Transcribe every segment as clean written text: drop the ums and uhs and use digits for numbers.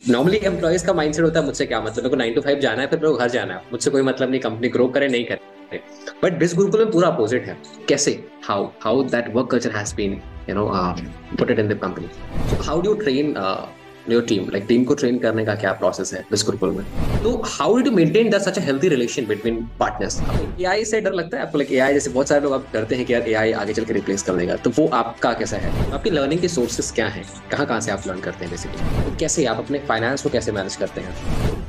Normally employees का mindset होता है मुझसे क्या मतलब, मेरे को 9 to 5 जाना है, फिर मेरे को घर जाना है, मुझसे कोई मतलब नहीं कंपनी ग्रो करे नहीं करे। बट बिस गुरुकुल में पूरा अपोजिट है। कैसे? How that work culture has been put it in the company. How do you train your team, like team को ट्रेन करने का क्या प्रोसेस है बिस गुरुकुल में? तो how do you maintain that such a healthy relation between partners? AI से डर लगता है आपको? लाइक एआई जैसे बहुत सारे लोग आप डरते हैं कि यार एआई आगे चल के रिप्लेस कर देगा, तो वो आपका कैसा है? आपकी लर्निंग के सोर्सेस क्या हैं? कहाँ कहाँ से आप लर्न करते हैं बेसिकली? तो कैसे आप अपने फाइनेंस को कैसे मैनेज करते हैं?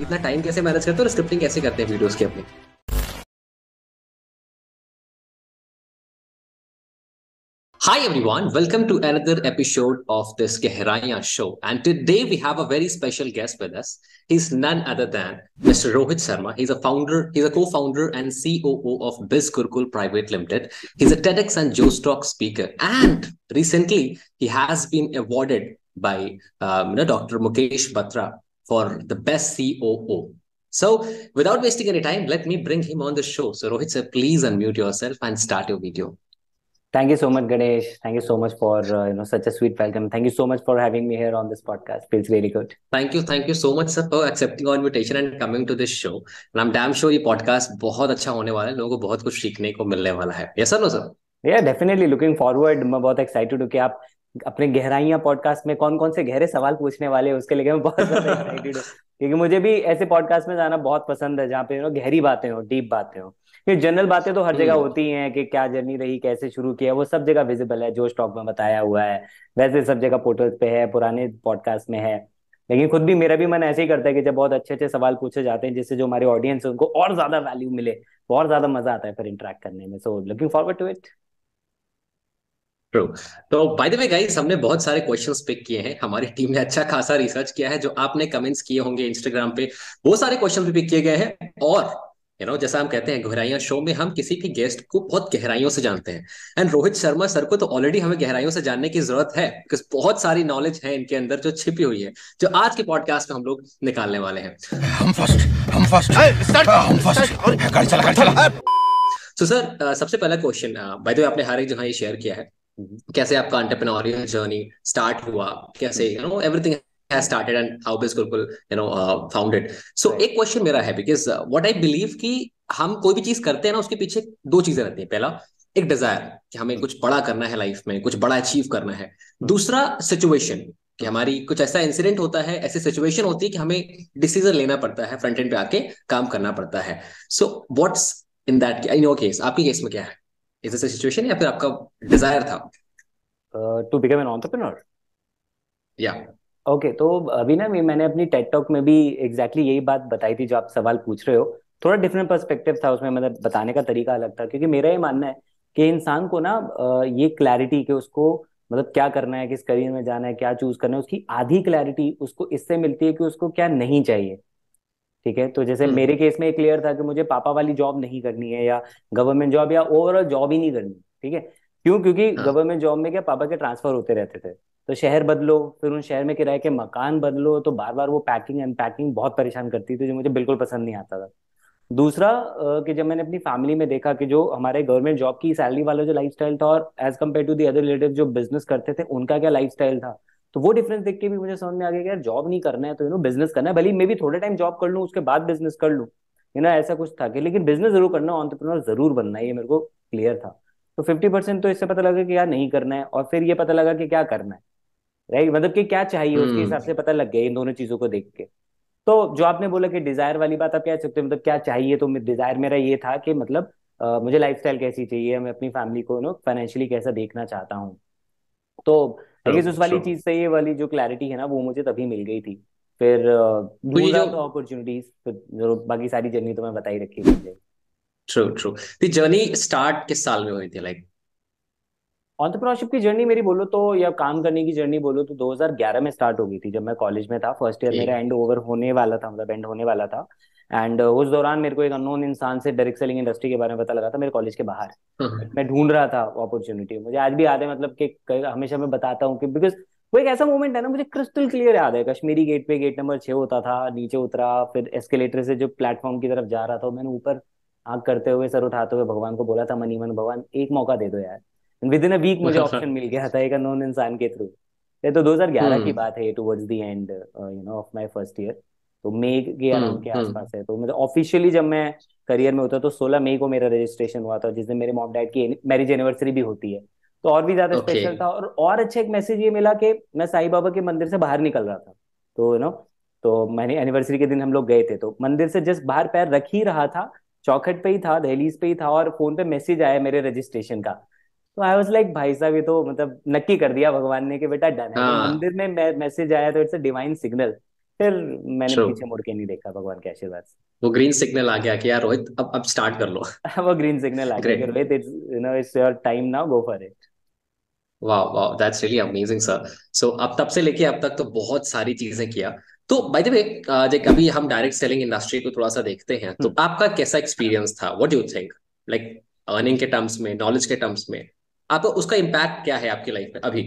इतना टाइम कैसे मैनेज करते हैं और स्क्रिप्टिंग कैसे करते हैं वीडियोस की अपनी? Hi everyone, welcome to another episode of this Gehraiyan show. And today we have a very special guest with us. He's none other than Mr. Rohit Sharma. He's a co-founder and COO of Biz Gurukul Private Limited. He's a TEDx and Joe Stock speaker. And recently he has been awarded by Dr. Mukesh Batra for the best COO. So without wasting any time, let me bring him on the show. So Rohit sir, please unmute yourself and start your video. Thank you so much, Ganesh. Thank you so much for such a sweet welcome. Thank you so much for having me here on this podcast. Feels really good. Thank you so much sir for accepting our invitation and coming to this show. And I am damn sure ये podcast बहुत अच्छा होने वाला है, लोगों को बहुत कुछ सीखने को मिलने वाला है। Yes sir, no sir? Yeah, definitely looking forward. मैं बहुत एक्साइटेड हूँ कि आप अपने गहराइयाँ पॉडकास्ट में कौन कौन से गहरे सवाल पूछने वाले हैं उसके लिए मैं बहुत ज्यादा एक्साइटेड हूँ, क्योंकि मुझे भी ऐसे पॉडकास्ट में जाना बहुत पसंद है जहाँ पे गहरी बातें हो, डीप बातें हो। ये जनरल बातें तो हर जगह हम्म। होती हैं कि क्या जर्नी रही, कैसे शुरू किया, वो सब जगह विजिबल है, जो स्टॉक में बताया हुआ है वैसे सब जगह पोर्टल्स पे है, पुराने पॉडकास्ट में है। लेकिन खुद भी मेरा भी मन ऐसे ही करता है कि जब बहुत अच्छे अच्छे सवाल पूछे जाते हैं जिससे जो हमारे ऑडियंस है उनको और ज्यादा वैल्यू मिले, बहुत ज्यादा मजा आता है फिर इंटरेक्ट करने में। So looking forward to it. True. तो बाय द वे गाइस, हमने बहुत सारे क्वेश्चंस पिक किए हैं, हमारी टीम ने अच्छा खासा रिसर्च किया है, जो आपने कमेंट्स किए होंगे इंस्टाग्राम पे वो सारे क्वेश्चन भी पिक किए गए हैं। और जैसा हम कहते हैं गहराइयां शो में हम किसी भी गेस्ट को बहुत गहराइयों से जानते हैं। एंड रोहित शर्मा सर को तो ऑलरेडी हमें गहराइयों से जानने की जरूरत है, बिकॉज बहुत सारी नॉलेज है इनके अंदर जो छिपी हुई है, जो आज के पॉडकास्ट में हम लोग निकालने वाले हैं। हम फर्स्ट गाड़ी चला। तो सर सबसे पहला क्वेश्चन, बाय द वे आपने हर एक जगह ये शेयर किया है, कैसे आपका एंटरप्रेन्योरियल जर्नी स्टार्ट हुआ, कैसे everything has started and how Biz Gurukul founded. So right. एक क्वेश्चन मेरा है, because what I believe कि हम कोई भी चीज करते हैं ना उसके पीछे दो चीजें रहती हैं। पहला एक डिजायर कि हमें कुछ बड़ा करना है लाइफ में, कुछ बड़ा अचीव करना है। दूसरा सिचुएशन कि हमारी कुछ ऐसा इंसिडेंट होता है, ऐसी सिचुएशन होती है कि हमें डिसीजन लेना पड़ता है, फ्रंट एंड पे आके काम करना पड़ता है। So what's in your case, आपकी केस में क्या है? इज दिस सिचुएशन या फिर आपका डिजायर था? To become an entrepreneur. या ओके, तो अभी ना मैंने अपनी टेड टॉक में भी एग्जैक्टली यही बात बताई थी जो आप सवाल पूछ रहे हो। थोड़ा डिफरेंट पर्सपेक्टिव था उसमें, मतलब बताने का तरीका अलग था, क्योंकि मेरा ये मानना है कि इंसान को ना ये क्लैरिटी कि उसको मतलब क्या करना है, किस करियर में जाना है, क्या चूज करना है, उसकी आधी क्लैरिटी उसको इससे मिलती है कि उसको क्या नहीं चाहिए। ठीक है, तो जैसे मेरे केस में क्लियर था कि मुझे पापा वाली जॉब नहीं करनी है, या गवर्नमेंट जॉब, या ओवरऑल जॉब ही नहीं करनी। ठीक है, क्यों? क्योंकि हाँ। गवर्नमेंट जॉब में क्या पापा के ट्रांसफर होते रहते थे, तो शहर बदलो, फिर उन शहर में किराए के मकान बदलो, तो बार बार वो पैकिंग अनपैकिंग बहुत परेशान करती थी, जो मुझे बिल्कुल पसंद नहीं आता था। दूसरा कि जब मैंने अपनी फैमिली में देखा कि जो हमारे गवर्नमेंट जॉब की सैलरी वाला जो लाइफस्टाइल था और as compare to the other relative जो बिजनेस करते थे उनका क्या लाइफस्टाइल था, तो वो डिफरेंस देख के भी मुझे समझ में आ गया कि यार जॉब नहीं करना है तो बिजनेस करना है। भले मैं भी थोड़े टाइम जॉब कर लूँ उसके बाद बिजनेस कर लूँ, ऐसा कुछ था कि लेकिन बिजनेस जरूर करना, एंटरप्रेन्योर जरूर बनना है, ये मेरे को क्लियर था। तो 50% तो इससे पता लगा कि यार नहीं करना है, और फिर ये पता लगा कि क्या करना है। राइट, मतलब कि क्या चाहिए उसके हम्म। हिसाब से पता लग गया इन दोनों चीजों को देख के। तो जो आपने बोला कि डिजायर वाली बात, आप कह सकते हैं मतलब क्या चाहिए, तो डिजायर मेरा ये था कि मतलब मुझे लाइफस्टाइल कैसी चाहिए, मैं अपनी फैमिली को फाइनेंशियली कैसा देखना चाहता हूँ। तो आई ट्रू गेस उस वाली ट्रू। चीज से ये वाली जो क्लैरिटी है ना वो मुझे तभी मिल गई थी। फिर तो ये ढूंढ रहा जो था अपॉर्चुनिटीज, फिर जरूर बाकी सारी जर्नी तो मैं बता ही रखी थी मुझे। ट्रू ट्रू, दी जर्नी स्टार्ट किस साल में हुई थी लाइक? एंटरप्रेन्योरशिप की जर्नी मेरी बोलो तो, या काम करने की जर्नी बोलो तो 2011 में स्टार्ट हो गई थी, जब मैं कॉलेज में था। फर्स्ट ईयर मेरा एंड ओवर होने वाला था, मतलब एंड होने वाला था। एंड उस दौरान मेरे को एक अननोन इंसान से डायरेक्ट सेलिंग इंडस्ट्री के बारे में पता लगा था मेरे कॉलेज के बाहर। मैं ढूंढ रहा था अपॉर्चुनिटी, मुझे आज भी याद है, मतलब कि हमेशा मैं बताता हूँ कि बिकॉज वो एक ऐसा मोमेंट है ना, मुझे क्रिस्टल क्लियर याद है। कश्मीरी गेट पे गेट नंबर 6 होता था, नीचे उतरा, फिर एस्केलेटर से जो प्लेटफॉर्म की तरफ जा रहा था, मैंने ऊपर आंख करते हुए, सर उठाते हुए भगवान को बोला था, मनी मन भगवान एक मौका दे दो यार। विद इन अ वीक मुझे ऑप्शन मिल गया था एक अननोन इंसान के थ्रू। ये तो 2011 की हम्म। बात है, towards the end of my first year. तो मई के अराउंड के हम्म। आसपास है। तो मतलब ऑफिशियली जब मैं करियर में होता तो 16 मई को मेरा रजिस्ट्रेशन हुआ था, जिस दिन मेरे मॉम डैड की मैरिज एनिवर्सरी भी होती है। तो और भी ज्यादा ओके। स्पेशल था। और अच्छा एक मैसेज ये मिला कि मैं साईं बाबा के मंदिर से बाहर निकल रहा था। तो तो मैंने एनिवर्सरी के दिन हम लोग गए थे, तो मंदिर से जस्ट बाहर पैर रख ही रहा था, चौखट पे ही था, दहलीज पे ही था, और फोन पे मैसेज आया मेरे रजिस्ट्रेशन का। तो आई वाज लाइक भाई साहब, ये तो मतलब नक्की कर दिया भगवान ने कि बेटा डन है। तो हाँ। मंदिर में मैसेज आया तो इट्स अ डिवाइन सिग्नल। फिर मैंने ट्रू। पीछे मुड़ के नहीं देखा, भगवान के आशीर्वाद वो ग्रीन सिग्नल आ गया कि यार रोहित अब स्टार्ट कर लो। से। वो ग्रीन सिग्नल आ गया कि great. Rohit, it's it's your time now, go for it. वाह वाह, दैट्स रियली अमेजिंग सर। सो अब तब से लेके अब तक तो बहुत सारी चीजें किया। तो बाय द वे, देख अभी हम डायरेक्ट सेलिंग इंडस्ट्री को थोड़ा सा देखते हैं, तो आपका कैसा एक्सपीरियंस था? What do you think, like earning के टर्म्स में, नॉलेज के टर्म्स में, आपका उसका इम्पैक्ट क्या है आपकी लाइफ में अभी?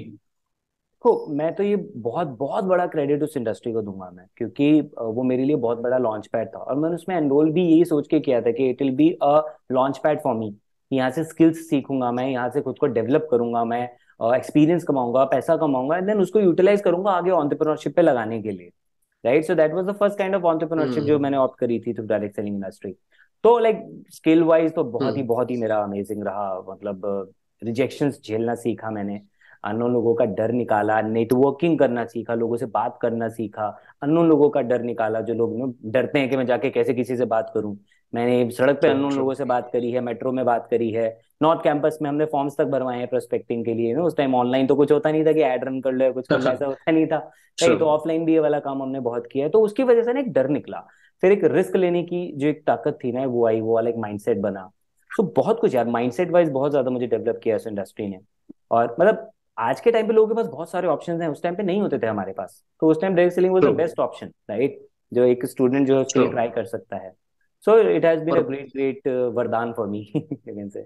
तो मैं तो ये बहुत बहुत बड़ा क्रेडिट उस इंडस्ट्री को दूंगा मैं, क्योंकि वो मेरे लिए बहुत बड़ा लॉन्च पैड था। और मैंने उसमें एनरोल भी यही सोच के किया था कि it will be a launch pad for me. यहाँ से स्किल्स सीखूंगा मैं, यहाँ से खुद को डेवलप करूंगा मैं, एक्सपीरियंस कमाऊंगा, पैसा कमाऊंगा, एंड देन उसको यूटिलाइज करूंगा आगे एंटरप्रेन्योरशिप पे लगाने के लिए। Right, so that was the first kind of entrepreneurship जो हम्म। मैंने ऑप्ट करी थी थ्रू डायरेक्ट सेलिंग इंडस्ट्री। तो लाइक स्किल वाइज तो हम्म। बहुत ही मेरा अमेजिंग रहा। मतलब रिजेक्शंस झेलना सीखा मैंने, अननोन लोगों का डर निकाला, नेटवर्किंग करना सीखा, लोगों से बात करना सीखा, अननोन लोगों का डर निकाला। जो लोग डरते हैं कि मैं जाके कैसे किसी से बात करूं, मैंने सड़क पे ट्रू अननोन ट्रू। लोगों से बात करी है, मेट्रो में बात करी है, नॉर्थ कैंपस में हमने फॉर्म्स तक भरवाए हैं प्रोस्पेक्टिंग के लिए। उस टाइम ऑनलाइन तो कुछ होता नहीं था कि एड रन कर लो या कुछ कर लो, ऐसा होता नहीं था। ट्रू। राइट, तो ऑफलाइन भी ये वाला काम हमने बहुत किया है। तो उसकी वजह से ना एक डर निकला, फिर एक रिस्क लेने की जो एक ताकत थी ना वो आई, वो वाला एक माइंडसेट बना। सो बहुत कुछ यार, माइंडसेट वाइज बहुत ज्यादा मुझे डेवलप किया इस इंडस्ट्री ने। और मतलब आज के टाइम पे लोगों के पास बहुत सारे ऑप्शंस हैं, उस टाइम पे नहीं होते थे हमारे पास। तो उस time direct selling was true. The best option, right, जो एक स्टूडेंट जो है उसके ट्रू। लिए ट्राई कर सकता है। So it has been a और ग्रेट ग्रेट वरदान फॉर मी कैन से।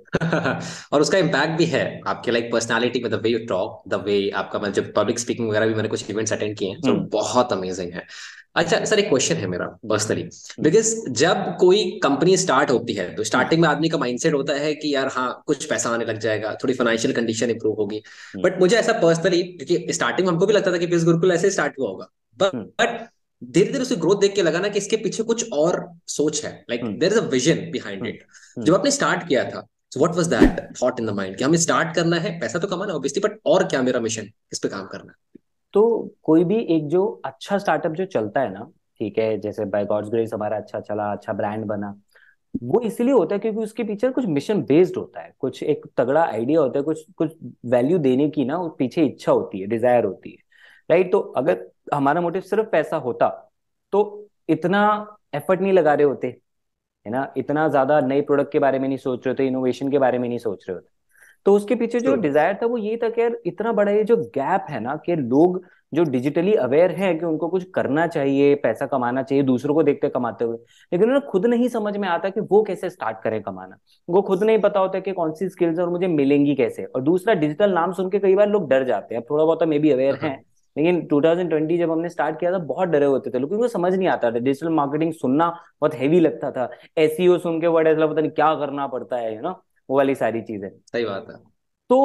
और उसका इम्पैक्ट भी है आपके लाइक पर्सनालिटी में, the way you talk, the way आपका, मतलब जब पब्लिक स्पीकिंग वगैरह भी मैंने कुछ इवेंट्स अटेंड किए हैं तो हम्म। बहुत अमेजिंग है। अच्छा सर, एक क्वेश्चन है मेरा हम्म। Personally, hmm. बिकॉज जब कोई कंपनी स्टार्ट होती है तो हम्म। स्टार्टिंग में आदमी का माइंडसेट होता है कि यार हाँ कुछ पैसा आने लग जाएगा, थोड़ी फाइनेंशियल कंडीशन इंप्रूव होगी। हम्म। बट मुझे ऐसा पर्सनली, क्योंकि स्टार्टिंग में हमको भी लगता था कि बिज गुरुकुल ऐसे स्टार्ट हुआ होगा, हम्म। बट धीरे धीरे उसकी ग्रोथ देख के लगा ना कि इसके पीछे कुछ और सोच है, like hmm. There is a vision behind hmm. It. जब हम्म। आपने स्टार्ट किया था, so what was that thought in the mind कि हमें स्टार्ट करना है, पैसा तो कमाना ऑब्वियसली, बट और क्या मेरा मिशन, इस पे काम करना तो कोई भी एक जो अच्छा स्टार्टअप जो चलता है ना, ठीक है, जैसे बाय गॉड्स ग्रेस हमारा अच्छा चला, अच्छा ब्रांड बना, वो इसीलिए होता है क्योंकि उसके पीछे कुछ मिशन बेस्ड होता है, कुछ एक तगड़ा आइडिया होता है, कुछ कुछ वैल्यू देने की ना, उस पीछे इच्छा होती है, डिजायर होती है। राइट, तो अगर हमारा मोटिव सिर्फ पैसा होता तो इतना एफर्ट नहीं लगा रहे होते, है ना, इतना ज्यादा नए प्रोडक्ट के बारे में नहीं सोच रहे होते, इनोवेशन के बारे में नहीं सोच रहे होते। तो उसके पीछे जो ट्रू। डिजायर था वो ये था कि यार इतना बड़ा ये जो गैप है ना, कि लोग जो डिजिटली अवेयर हैं कि उनको कुछ करना चाहिए, पैसा कमाना चाहिए दूसरों को देखते कमाते हुए, लेकिन उन्हें खुद नहीं समझ में आता कि वो कैसे स्टार्ट करें कमाना। उनको खुद नहीं पता होता कि कौन सी स्किल्स और मुझे मिलेंगी कैसे। और दूसरा, डिजिटल नाम सुन के कई बार लोग डर जाते हैं। अब थोड़ा बहुत मे बी अवेयर हैं, लेकिन 2020 जब हमने स्टार्ट किया था बहुत डरे होते थे लोग, क्योंकि उनको समझ नहीं आता था। डिजिटल मार्केटिंग सुनना बहुत हैवी लगता था, एसईओ सुन के वर्ड ऐसा पता नहीं क्या करना पड़ता है, वो वाली सारी चीजें। सही बात है। तो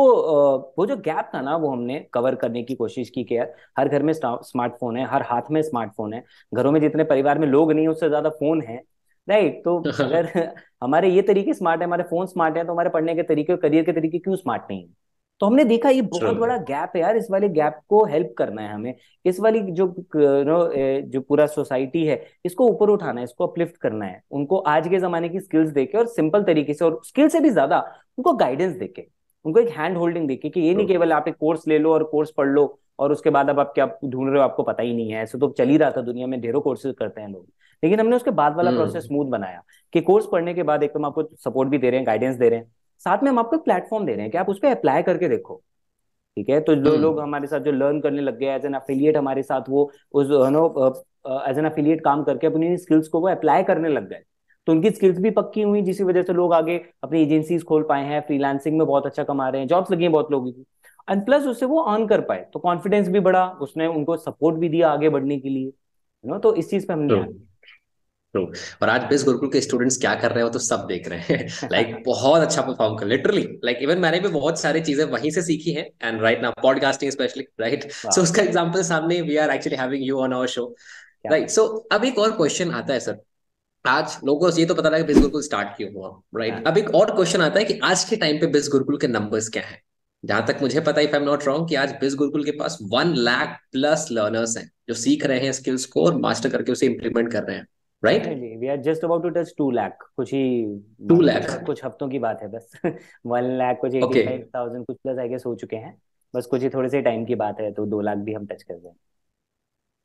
वो जो गैप था ना वो हमने कवर करने की कोशिश की कि यार हर घर में स्मार्टफोन है, हर हाथ में स्मार्टफोन है, घरों में जितने परिवार में लोग नहीं उससे ज्यादा फोन है। राइट, तो अगर हमारे ये तरीके स्मार्ट है, हमारे फोन स्मार्ट है, तो हमारे पढ़ने के तरीके, करियर के तरीके क्यों स्मार्ट नहीं है? तो हमने देखा ये ट्रू। बहुत बड़ा गैप है यार, इस वाले गैप को हेल्प करना है हमें। इस वाली जो जो पूरा सोसाइटी है इसको ऊपर उठाना है, इसको अपलिफ्ट करना है, उनको आज के जमाने की स्किल्स देके और सिंपल तरीके से, और स्किल से भी ज्यादा उनको गाइडेंस देके, उनको एक हैंड होल्डिंग देखी कि ये नहीं केवल आप एक कोर्स ले लो और कोर्स पढ़ लो और उसके बाद अब आप क्या ढूंढ रहे हो आपको पता ही नहीं है। ऐसे तो चल ही रहा था, दुनिया में ढेरों कोर्सेज करते हैं लोग। लेकिन हमने उसके बाद वाला प्रोसेस हम्म। स्मूथ बनाया कि कोर्स पढ़ने के बाद एक तो हम आपको सपोर्ट भी दे रहे हैं, गाइडेंस दे रहे हैं, साथ में हम आपको एक प्लेटफॉर्म दे रहे हैं कि आप उस पर अप्लाई करके देखो। ठीक है, तो जो लोग हम्म। हमारे साथ जो लर्न करने लग गए एज एन अफिलिएट हमारे साथ, वो उस एज एन अफिलिएट काम करके अपनी स्किल्स को वो अप्लाई करने लग गए। तो उनकी स्किल्स भी पक्की हुई, जिसकी वजह से लोग आगे अपनी एजेंसीज खोल पाए हैं, फ्रीलांसिंग में बहुत अच्छा कमा रहे हैं, जॉब्स लगी हैं बहुत लोगों की। एंड प्लस उससे वो अर्न कर पाए तो कॉन्फिडेंस भी बढ़ा, उसने उनको सपोर्ट भी दिया आगे बढ़ने के लिए। तो इस चीज पे हमने ट्रू। ध्यान दिया। ट्रू। और आज बिस गुरुकुल के स्टूडेंट्स क्या कर रहे हैं वो तो सब देख रहे हैं। लाइक बहुत अच्छा परफॉर्म कर, लिटरली। लाइक इवन मैंने भी बहुत सारी चीजें वहीं से सीखी हैं, and right now podcasting specially, right. So वाह, उसका एग्जांपल सामने, we are actually having you on our show, क्या राइट। बात। सो अब एक और क्वेश्चन आता है सर। आज लोगों को ये तो पता लगा बिस गुरुकुल स्टार्ट क्यों हुआ, हाँ, राइट। अब एक और क्वेश्चन आता है कि आज के टाइम पे बिस गुरुकुल के नंबर्स क्या हैं। जहां तक मुझे पता है, if I am not wrong, कि आज बिस गुरुकुल के पास 1 लाख+ लर्नर्स हैं जो सीख रहे हैं स्किल्स को और मास्टर करके उसे इंप्लीमेंट कर रहे हैं, right. Definitely we are just about to touch 2 lakh, कुछ ही 2 लाख। कुछ हफ्तों की बात है बस। 1 लाख कुछ एटी ओके। फाइव थाउजेंड कुछ प्लस आई गेस हो चुके हैं। बस कुछ ही थोड़े से टाइम की बात है तो 2 लाख भी हम टच कर जाएं।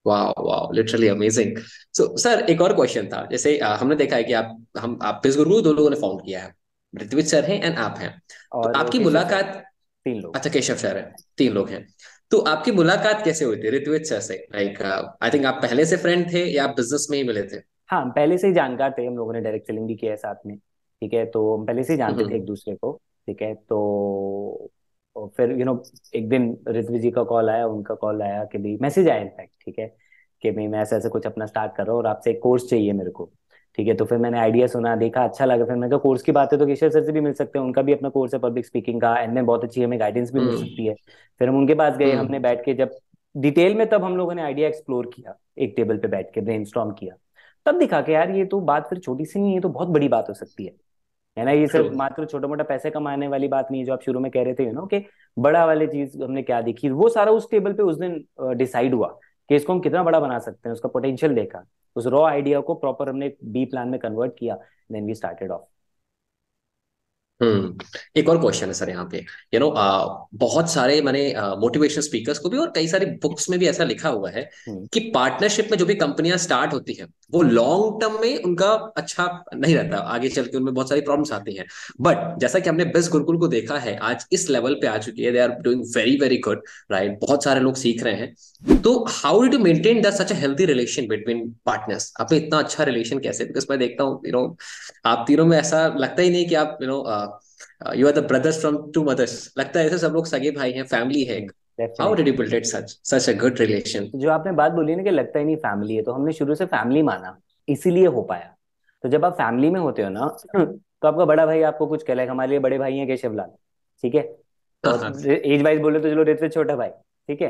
वाह वाह, लिटरली अमेजिंग। सो सर एक और क्वेश्चन था, जैसे हमने देखा है कि आप बिस गुरु दो लोगों ने फाउंड किया है, ऋत्विज सर हैं एंड आप हैं। तो और आपकी केशव सर, मुलाकात, 3 लोग। अच्छा केशव सर है, 3 लोग हैं। तो आपकी मुलाकात कैसे हुई थी ऋत्विज सर से? लाइक आई थिंक आप पहले से फ्रेंड थे या आप बिजनेस में ही मिले थे? हाँ, हम पहले से ही जानकार थे, हम लोगों ने डायरेक्ट सेलिंग भी किया है साथ में। ठीक है, तो हम पहले से ही जानते थे एक हम्म। दूसरे को। ठीक है, तो फिर एक दिन ऋत्विज जी का कॉल आया, उनका कॉल आया कि भाई, मैसेज आया इनफैक्ट, ठीक है, कि भाई मैं ऐसे ऐसे कुछ अपना स्टार्ट कर रहा हूँ और आपसे एक कोर्स चाहिए मेरे को। ठीक है, तो फिर मैंने आइडिया सुना, देखा, अच्छा लगा। फिर मैंने कहा कोर्स की बात है तो केशव सर से भी मिल सकते हैं, उनका भी अपना कोर्स है पब्लिक स्पीकिंग का, एंड में बहुत अच्छी हमें गाइडेंस भी मिल हम्म। सकती है। फिर हम उनके पास गए, हमने हम्म। बैठ के जब डिटेल में, तब हम लोगों ने आइडिया एक्सप्लोर किया, एक टेबल पे बैठ के ब्रेनस्टॉर्म किया। तब दिखा के यार ये तो बात फिर छोटी सी नहीं है, ये तो बहुत बड़ी बात हो सकती है ना। ये ट्रू। सिर्फ मात्र छोटा मोटा पैसे कमाने वाली बात नहीं है जो आप शुरू में कह रहे थे, कि बड़ा वाली चीज हमने क्या देखी, वो सारा उस टेबल पे उस दिन डिसाइड हुआ कि इसको हम कितना बड़ा बना सकते हैं, उसका पोटेंशियल देखा, उस रॉ आइडिया को प्रॉपर हमने बी प्लान में कन्वर्ट किया, देन वी स्टार्टेड ऑफ। एक और क्वेश्चन है सर यहाँ पे। बहुत सारे मैंने मोटिवेशन स्पीकर्स को भी और कई सारी बुक्स में भी ऐसा लिखा हुआ है हम्म। कि पार्टनरशिप में जो भी कंपनियां स्टार्ट होती हैं वो लॉन्ग टर्म में उनका अच्छा नहीं रहता, आगे चल के उनमें बहुत सारी प्रॉब्लम्स आती हैं। बट जैसा कि हमने बिस गुरुकुल को देखा है, आज इस लेवल पे आ चुकी है, they are doing very very good, right. बहुत सारे लोग सीख रहे हैं। तो how did you maintain the such a healthy relation between partners? आपने इतना अच्छा रिलेशन कैसे? बिकॉज मैं देखता हूँ आप तीनों में ऐसा लगता ही नहीं कि आप you are the brothers from two mothers, लगता है ऐसे सब लोग सगे भाई हैं, फैमिली है एक। How did definitely. You build it such such a good relation? जो आपने बात बोली ना कि लगता ही नहीं फैमिली है, तो हमने शुरू से फैमिली माना, इसीलिए हो पाया। तो जब आप फैमिली में होते हो ना, तो आपका बड़ा भाई आपको कुछ कहलाएगा, हमारे लिए बड़े भाई हैं केशवलाल। ठीक है, हाँ और हाँ। एज वाइज बोले तो चलो ऋत्विज छोटा भाई। ठीक है,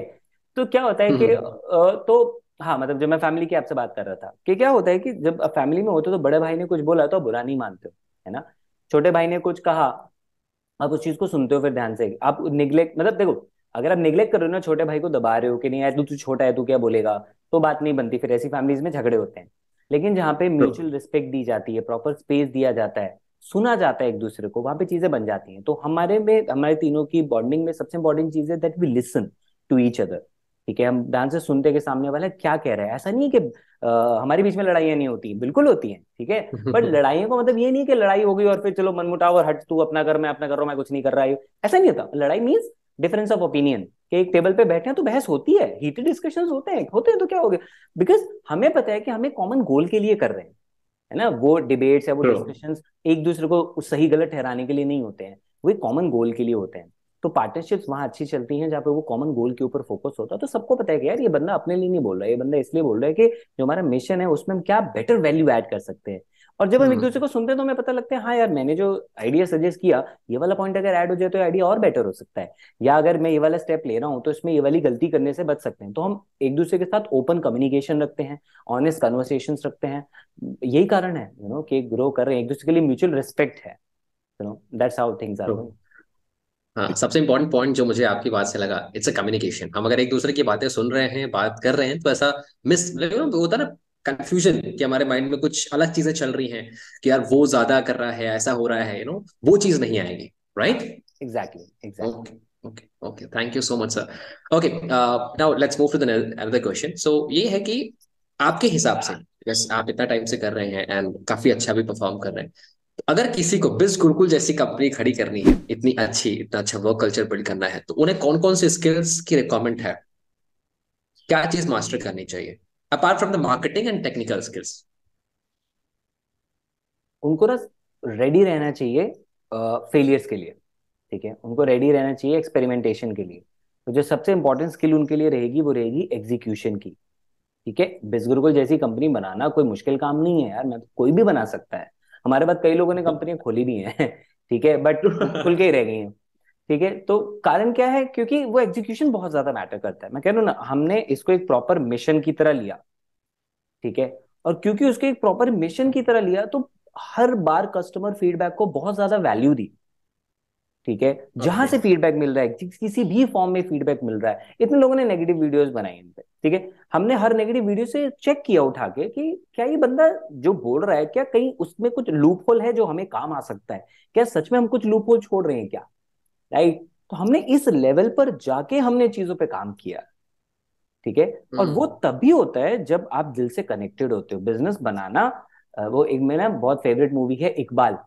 तो क्या होता है कि हम्म। तो हाँ, मतलब जब मैं फैमिली की आपसे बात कर रहा था कि क्या होता है कि जब आप फैमिली में होते हो तो बड़े भाई ने कुछ बोला तो आप बुरा नहीं मानते हो, है ना। छोटे भाई ने कुछ कहा, आप उस चीज को सुनते हो, फिर ध्यान से आप निग्लेक्ट, मतलब देखो, अगर आप निग्लेक्ट कर रहे हो ना, छोटे भाई को दबा रहे हो कि नहीं यार तू तू छोटा है, तू क्या बोलेगा, तो बात नहीं बनती, फिर ऐसी फैमिलीज में झगड़े होते हैं। लेकिन जहाँ पे ट्रू। म्यूचुअल रिस्पेक्ट दी जाती है, प्रॉपर स्पेस दिया जाता है, सुना जाता है एक दूसरे को, वहां पे चीजें बन जाती हैं। तो हमारे में, हमारे तीनों की बॉन्डिंग में सबसे इंपॉर्टेंट चीज है that we listen to each other. ठीक है, हम ध्यान से सुनते के सामने वाला क्या कह रहा है। ऐसा नहीं है कि हमारे बीच में लड़ाइयाँ नहीं होती, बिल्कुल होती हैं, ठीक है। बट लड़ाइयों का मतलब ये नहीं कि लड़ाई हो गई और फिर चलो मनमुटाव और हट, तू अपना कर मैं अपना कर रहा हूँ, मैं कुछ नहीं कर रहा हूँ। ऐसा नहीं होता। लड़ाई मीन्स डिफरेंस ऑफ ओपिनियन, कि एक टेबल पे बैठे हैं तो बहस होती है, हीटेड डिस्कशंस होते हैं तो क्या हो गया, बिकॉज हमें पता है कि हमें कॉमन गोल के लिए कर रहे हैं, है ना। वो डिबेट्स या वो ट्रू। डिस्कशंस एक दूसरे को उस सही गलत ठहराने के लिए नहीं होते हैं, वो एक कॉमन गोल के लिए होते हैं। तो पार्टनरशिप्स वहां अच्छी चलती हैं जहाँ पे वो कॉमन गोल के ऊपर फोकस होता है। तो सबको पता है कि यार ये बंदा अपने लिए नहीं बोल रहा है, ये बंदा इसलिए बोल रहा है कि जो हमारा मिशन है उसमें हम क्या बेटर वैल्यू ऐड कर सकते हैं। और जब हम एक दूसरे को सुनते हैं तो हमें पता लगता है हाँ यार, मैंने जो आइडिया सजेस्ट किया, ये वाला पॉइंट अगर ऐड हो जाए तो आइडिया और बेटर हो सकता है, या अगर मैं ये वाला स्टेप ले रहा हूँ तो इसमें ये वाली गलती करने से बच सकते हैं। तो हम एक दूसरे के साथ ओपन कम्युनिकेशन रखते हैं, ऑनेस्ट कन्वर्सेशन रखते हैं। यही कारण है कि ग्रो कर रहे हैं, एक दूसरे के लिए म्यूचुअल रिस्पेक्ट है। That's how things are true. Going. हाँ, सबसे इंपॉर्टेंट पॉइंट जो मुझे आपकी बात से लगा, इट्स अ कम्युनिकेशन। हम अगर एक दूसरे की बातें सुन रहे हैं, बात कर रहे हैं, तो ऐसा होता है ना, कंफ्यूजन कि हमारे माइंड में कुछ अलग चीजें चल रही हैं कि यार वो ज्यादा कर रहा है, ऐसा हो रहा है, वो चीज नहीं आएगी, हाँ, right. Exactly exactly. Okay. Okay okay, thank you so much sir. Okay, now let's move to the another question. So ये है कि आपके हिसाब से, जैसे आप इतना टाइम से कर रहे हैं एंड काफी अच्छा भी परफॉर्म कर रहे हैं, तो अगर किसी को बिज गुरुकुल जैसी कंपनी खड़ी करनी है, इतनी अच्छी, इतना अच्छा वर्क कल्चर बिल्ड करना है, तो उन्हें कौन कौन से स्किल्स की रिक्वायरमेंट है? क्या चीज मास्टर करनी चाहिए apart from the marketing and technical skills? उनको ना रेडी रहना चाहिए फेलियर्स के लिए। ठीक है, उनको रेडी रहना चाहिए एक्सपेरिमेंटेशन के लिए। तो जो सबसे इंपॉर्टेंट स्किल उनके लिए रहेगी वो रहेगी एग्जीक्यूशन की। ठीक है, बिज गुरुकुल जैसी कंपनी बनाना कोई मुश्किल काम नहीं है यार, मैं तो कोई भी बना सकता है। हमारे बाद कई लोगों ने कंपनियां खोली भी हैं ठीक है, बट खुल के ही रह गई हैं। ठीक है, तो कारण क्या है, क्योंकि वो एग्जीक्यूशन बहुत ज्यादा मैटर करता है। मैं कह रहा हूँ ना, हमने इसको एक प्रॉपर मिशन की तरह लिया। ठीक है, और क्योंकि उसके एक प्रॉपर मिशन की तरह लिया, तो हर बार कस्टमर फीडबैक को बहुत ज्यादा वैल्यू दी। ठीक है, जहां ओके। से फीडबैक मिल रहा है, किसी भी फॉर्म में फीडबैक मिल रहा है। इतने लोगों ने नेगेटिव वीडियोस बनाई इन पे, ठीक है, हमने हर नेगेटिव वीडियो से चेक किया उठा के कि क्या ये बंदा जो बोल रहा है, क्या कहीं उसमें कुछ लूप होल है जो हमें काम आ सकता है, क्या सच में हम कुछ लूप होल छोड़ रहे हैं क्या। राइट, तो हमने इस लेवल पर जाके हमने चीजों पे काम किया। ठीक है, और वो हम्म। तभी होता है जब आप दिल से कनेक्टेड होते हो। बिजनेस बनाना, वो एक मेरा बहुत फेवरेट मूवी है इकबाल।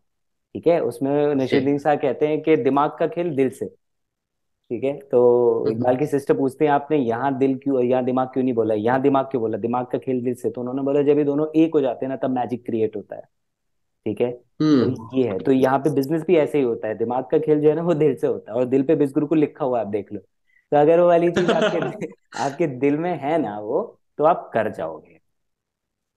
ठीक है, उसमें ओके। नसीरुद्दीन शाह कहते हैं कि दिमाग का खेल दिल से। ठीक है, तो इकबाल की सिस्टर पूछते हैं आपने यहाँ दिल क्यों, यहाँ दिमाग क्यों नहीं बोला, यहाँ दिमाग क्यों बोला, दिमाग का खेल दिल से। तो उन्होंने बोला जब ये दोनों एक हो जाते हैं ना, तब मैजिक क्रिएट होता है। ठीक है, तो हम्म। ये है, तो यहाँ पे बिजनेस भी ऐसे ही होता है, दिमाग का खेल जो है ना वो दिल से होता है, और दिल पे बिस्कुट को लिखा हुआ है, आप देख लो। तो अगर वो वाली चीज आपके दिल में है ना वो, तो आप कर जाओगे।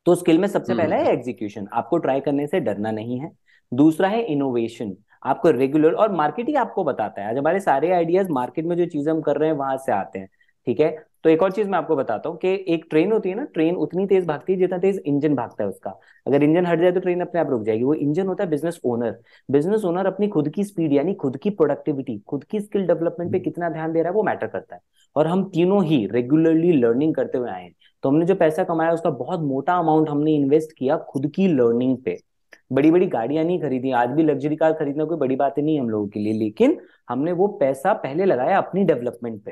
तो स्किल में सबसे पहला हम्म। है एग्जीक्यूशन, आपको ट्राई करने से डरना नहीं है। दूसरा है इनोवेशन, आपको रेगुलर, और मार्केट ही आपको बताता है। आज हमारे सारे आइडियाज मार्केट में जो चीज हम कर रहे हैं वहां से आते हैं। ठीक है, तो एक और चीज मैं आपको बताता हूँ कि एक ट्रेन होती है ना, ट्रेन उतनी तेज भागती है जितना तेज इंजन भागता है उसका। अगर इंजन हट जाए तो ट्रेन अपने आप रुक जाएगी। वो इंजन होता है बिजनेस ओनर। बिजनेस ओनर अपनी खुद की स्पीड, यानी खुद की प्रोडक्टिविटी, खुद की स्किल डेवलपमेंट पे कितना ध्यान दे रहा है, वो मैटर करता है। और हम तीनों ही रेगुलरली लर्निंग करते हुए आए हैं। तो हमने जो पैसा कमाया उसका बहुत मोटा अमाउंट हमने इन्वेस्ट किया खुद की लर्निंग पे। बड़ी बड़ी गाड़ियां नहीं खरीदी, आज भी लग्जरी कार खरीदना कोई बड़ी बात नहीं है हम लोगों के लिए, लेकिन हमने वो पैसा पहले लगाया अपनी डेवलपमेंट पे।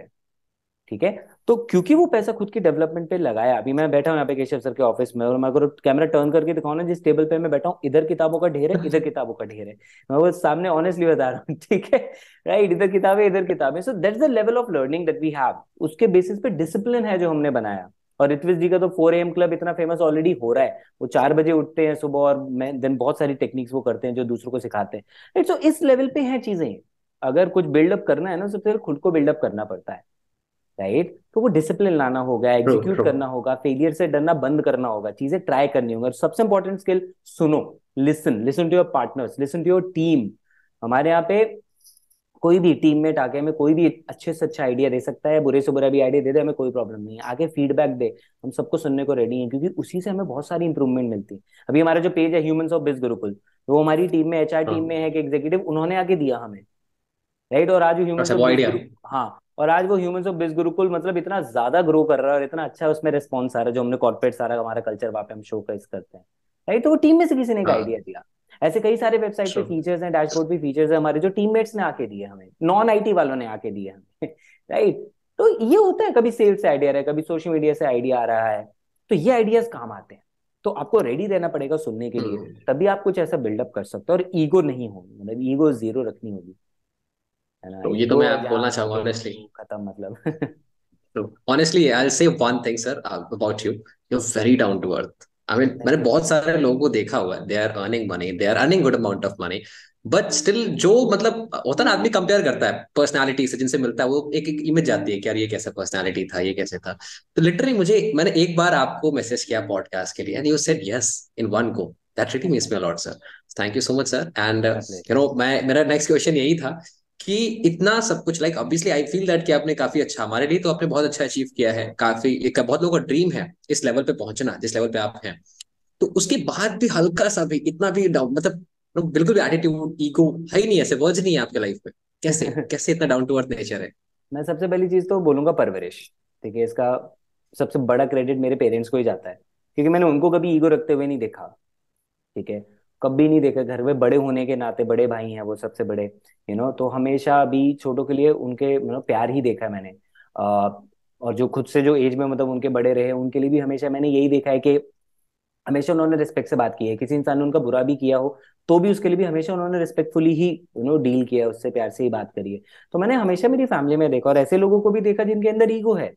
ठीक है, तो क्योंकि वो पैसा खुद की डेवलपमेंट पे लगाया, अभी मैं बैठा हूँ यहाँ पे केशव सर के ऑफिस में, और मैं अगर कैमरा टर्न करके दिखाऊं ना, जिस टेबल पे मैं बैठा हूँ, इधर किताबों का ढेर है, इधर किताबों का ढेर है। मैं वो सामने ऑनेस्टली बता रहा हूँ ठीक है, राइट, इधर किताबें इधर किताबें। So that's the level of learning that we have. उसके बेसिस पे डिसिप्लिन है जो हमने बनाया। और ऋत्विज जी का तो 4 AM क्लब इतना फेमस ऑलरेडी हो रहा है। वो 4 बजे उठते हैं सुबह, और मैं देन बहुत सारी टेक्निक्स वो करते हैं जो दूसरों को सिखाते हैं। राइट, सो इस लेवल पे हैं चीजें। अगर कुछ बिल्डअप करना है ना, सबसे पहले खुद को बिल्डअप करना पड़ता है। राइट, तो वो डिसिप्लिन लाना होगा, ट्रू एग्जीक्यूट ट्रू। करना होगा, फेलियर से डरना बंद करना होगा, चीजें ट्राई करनी होगी। और सबसे इंपॉर्टेंट स्किल, सुनो। Listen, listen to your partners, listen to your team. हमारे यहाँ पे कोई भी टीममेट आके हमें कोई भी अच्छे से अच्छा आइडिया दे सकता है, बुरे से बुरा भी आइडिया दे दे, हमें कोई प्रॉब्लम नहीं है, आके फीडबैक दे। हम सबको सुनने को रेडी हैं, क्योंकि उसी से हमें बहुत सारी इंप्रूवमेंट मिलती है। अभी हमारा जो पेज है ह्यूमंस ऑफ बिज गुरुकुल, वो हमारी टीम में, एचआर टीम हाँ। में है कि एग्जीक्यूटिव, उन्होंने आके दिया हमें। राइट, और आज वो ह्यूमंस अच्छा, ऑफ वो बिज आइडिया। गुरु, हाँ, और आज वो ह्यूमंस ऑफ बिज गुरुकुल मतलब इतना ज्यादा ग्रो कर रहा है, और इतना अच्छा उसमें रिस्पॉन्स आ रहा है, जो हमने कॉर्पोरेट सारा हमारा कल्चर वहाँ पे हम शो केस करते हैं। राइट, तो वो टीम में से किसी ने एक आइडिया हाँ। दिया। ऐसे कई सारे वेबसाइट पे ट्रू। फीचर्स हैं, डैशबोर्ड पे फीचर्स हैं हमारे, जो टीममेट्स ने आके दिए हमें, नॉन आईटी वालों ने आके दिए हमें राइट, तो ये होता है, कभी सेल्स से आइडिया आ रहा है, कभी सोशल मीडिया से आइडिया आ रहा है, तो ये आइडियाज काम आते हैं। तो आपको रेडी रहना पड़ेगा सुनने के लिए, हम्म। तभी आप कुछ ऐसा बिल्डअप कर सकते हो। और ईगो नहीं होगी, मतलब ईगो जीरो रखनी होगी, है ना। तो ये तो ईगो मैं आप जहाँ बोलना हो चाहूंगा तो ऑनेस्टली। खत्म मतलब So honestly, I'll say one thing, sir, about you. You're very down to earth. I mean, मैंने थैंक यू बहुत सारे लोगों को देखा हुआ है. They are earning money. They are earning good amount of money. But still जो मतलब होता है ना, आदमी कंपेयर करता है पर्सनालिटी से, जिनसे मिलता है वो एक एक इमेज जाती है कि यार ये कैसा पर्सनालिटी था, ये कैसे था. तो लिटरली मुझे, मैंने एक बार आपको मैसेज किया पॉडकास्ट के लिए and you said yes in one go. That really means me a lot, sir. Thank you so much, sir. And my pleasure. मैं, मेरा नेक्स्ट क्वेश्चन यही था कि इतना सब कुछ, like obviously I feel that कि आपने काफी अच्छा, हमारे लिए तो आपने बहुत अच्छा अचीव किया है. काफी एक बहुत लोगों का ड्रीम है इस लेवल पे पहुंचना जिस लेवल पे आप हैं. तो उसके बाद भी हल्का सा भी, इतना भी डाउन, मतलब बिल्कुल भी एटीट्यूड, ईगो है ही नहीं, ऐसे वर्ज नहीं है आपके लाइफ में? कैसे कैसे इतना डाउन टू अर्थ नेचर है? मैं सबसे पहली चीज तो बोलूंगा परवरिश। ठीक है, इसका सबसे बड़ा क्रेडिट मेरे पेरेंट्स को ही जाता है, क्योंकि मैंने उनको कभी ईगो रखते हुए नहीं देखा। ठीक है, कभी नहीं देखा। घर में बड़े होने के नाते, बड़े भाई हैं वो सबसे बड़े, तो हमेशा भी छोटों के लिए उनके प्यार ही देखा है मैंने। और जो खुद से जो एज में मतलब उनके बड़े रहे, उनके लिए भी हमेशा मैंने यही देखा है कि हमेशा उन्होंने रिस्पेक्ट से बात की है। किसी इंसान ने उनका बुरा भी किया हो, तो भी उसके लिए भी हमेशा उन्होंने रिस्पेक्टफुली ही डील किया है, उससे प्यार से ही बात करी है। तो मैंने हमेशा मेरी फैमिली में देखा, और ऐसे लोगों को भी देखा जिनके अंदर ईगो है।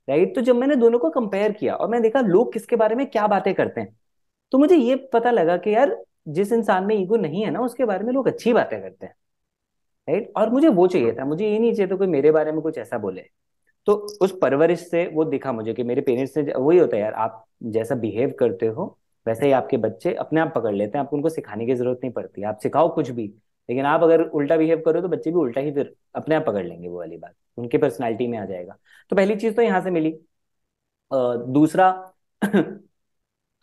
राइट, तो जब मैंने दोनों को कंपेयर किया और मैंने देखा लोग किसके बारे में क्या बातें करते हैं, तो मुझे ये पता लगा कि यार, जिस इंसान में ईगो नहीं है ना, उसके बारे में लोग अच्छी बातें करते हैं। राइट, और मुझे वो चाहिए था, मुझे ये नहीं चाहिए था कोई मेरे बारे में कुछ ऐसा बोले। तो उस परवरिश से वो दिखा मुझे कि मेरे पेरेंट्स ने, वही होता है यार, आप जैसा बिहेव करते हो वैसे ही आपके बच्चे अपने आप पकड़ लेते हैं, आपको उनको सिखाने की जरूरत नहीं पड़ती, आप सिखाओ कुछ भी, लेकिन आप अगर उल्टा बिहेव करो तो बच्चे भी उल्टा ही फिर अपने आप पकड़ लेंगे, वो वाली बात उनके पर्सनालिटी में आ जाएगा। तो पहली चीज तो यहाँ से मिली। दूसरा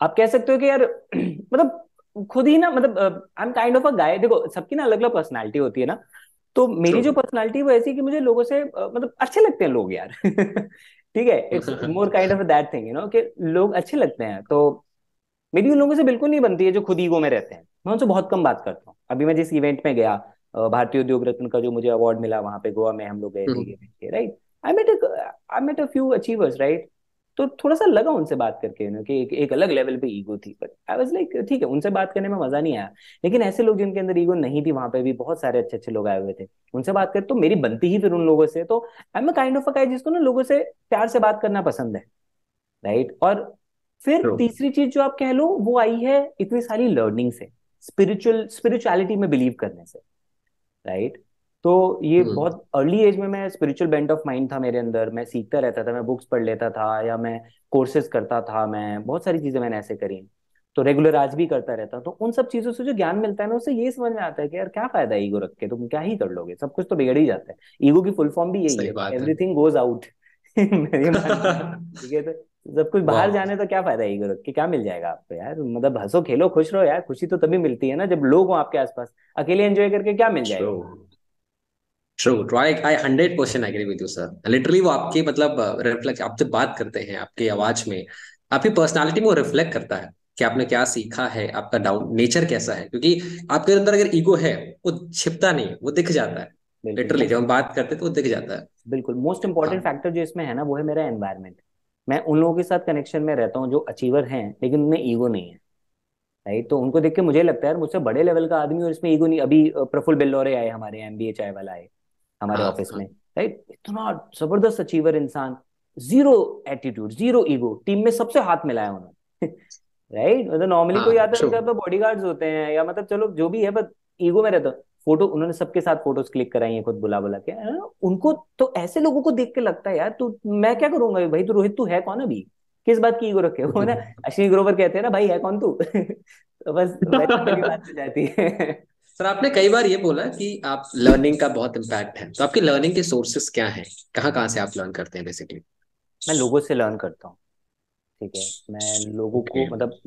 आप कह सकते हो कि यार मतलब खुद ही ना, मतलब I am kind of a guy, देखो सबकी ना अलग अलग पर्सनालिटी होती है ना, तो मेरी ट्रू। जो पर्सनालिटी है वो ऐसी है कि मुझे लोगों से मतलब अच्छे लगते हैं लोग यार। ठीक है, it's more kind of that thing कि लोग अच्छे लगते हैं, तो मेरी उन लोगों से बिल्कुल नहीं बनती है जो खुद ईगो में रहते हैं, मैं उनसे बहुत कम बात करता हूँ। अभी मैं जिस इवेंट में गया, भारतीय उद्योग रत्न का जो मुझे अवार्ड मिला वहां पे गोवा में, हम लोग गए थे ये right, I met a few achievers right, तो थोड़ा सा लगा उनसे बात करके कि एक अलग लेवल पे ईगो थी, बट आई वाज लाइक ठीक है, उनसे बात करने में मजा नहीं आया। लेकिन ऐसे लोग जिनके अंदर ईगो नहीं थी, वहां पे भी बहुत सारे अच्छे अच्छे लोग आए हुए थे, उनसे बात कर तो मेरी बनती ही फिर उन लोगों से, तो I am a kind of a guy जिसको ना लोगों से प्यार से बात करना पसंद है राइट। और फिर ट्रू। तीसरी चीज जो आप कह लो वो आई है इतनी सारी लर्निंग से, स्पिरिचुअलिटी में बिलीव करने से राइट। तो ये बहुत अर्ली एज में मैं स्पिरिचुअल बेंट ऑफ माइंड था मेरे अंदर, मैं सीखता रहता था, मैं बुक्स पढ़ लेता था या मैं कोर्सेज करता था, मैं बहुत सारी चीजें मैंने ऐसे करी, तो रेगुलर आज भी करता रहता। तो उन सब चीजों से जो ज्ञान मिलता है ना, उससे ये समझ में आता है कि यार क्या फायदा है ईगो रख के, तुम क्या ही कर लोगे, सब कुछ तो बिगड़ ही जाता है। ईगो की फुल फॉर्म भी यही सही है, बात है। Everything goes out. मेरी मानना है, ठीक है, तो सब कुछ बाहर वाह। जाने तो क्या फायदा है ईगो रख के, क्या मिल जाएगा आपको यार, मतलब हंसो खेलो खुश रहो यार, खुशी तो तभी मिलती है ना जब लोग हो आपके आसपास, अकेले एंजॉय करके क्या मिल ट्रू। जाएगा। True true, I 100% agree with you sir. Literally वो आपकी मतलब रिफ्लेक्ट, आप जब बात करते हैं आपकी आवाज में, आपकी पर्सनालिटी में वो रिफ्लेक्ट करता है कि आपने क्या सीखा है, आपका डाउन नेचर कैसा है। क्योंकि आपके अंदर अगर ईगो है, वो छिपता नहीं, वो दिख जाता है। बिल्कुल लिटरली जब हम बात करते हैं तो वो दिख जाता है। बिल्कुल मोस्ट इंपॉर्टेंट हाँ। फैक्टर जो इसमें है ना, वो है मेरा एनवायरनमेंट। मैं उन लोगों के साथ कनेक्शन में रहता हूँ जो अचीवर हैं लेकिन उनमें ईगो नहीं है राइट, तो उनको देख के मुझे लगता है यार मुझसे बड़े लेवल का आदमी और इसमें ईगो नहीं। अभी प्रफुल्ल बेल्लौरे आए हमारे, एमबीए चाय वाला आए हमारे हाँ। ऑफिस हाँ। में राइट, इतना जबरदस्त अचीवर इंसान, zero attitude, zero ego, team में सबसे हाथ मिलाया उन्होंने। राइट, मतलब नॉर्मली कोई हाँ। आता है ट्रू। उनके तो बॉडीगार्ड्स होते हैं या मतलब चलो जो भी है, बट ईगो में रहता है। फोटो उन्होंने सबके साथ फोटोज क्लिक कराई है खुद बुला बुला के, है ना? उनको तो ऐसे लोगों को देख के लगता है यार तू, मैं क्या करूंगा भाई, तू रोहित तू है कौन अभी, किस बात की ईगो रखे हो ना। अश्विनी ग्रोवर कहते हैं ना भाई है कौन तू। तो बस वैसी वाली बात हो जाती है। सर आपने कई बार ये बोला कि आप लर्निंग का बहुत इम्पैक्ट है, तो आपकी लर्निंग के सोर्सेस क्या हैं? कहाँ कहाँ से आप लर्न करते हैं बेसिकली? मैं लोगों से लर्न करता हूँ, ठीक है, मैं लोगों ओके। को मतलब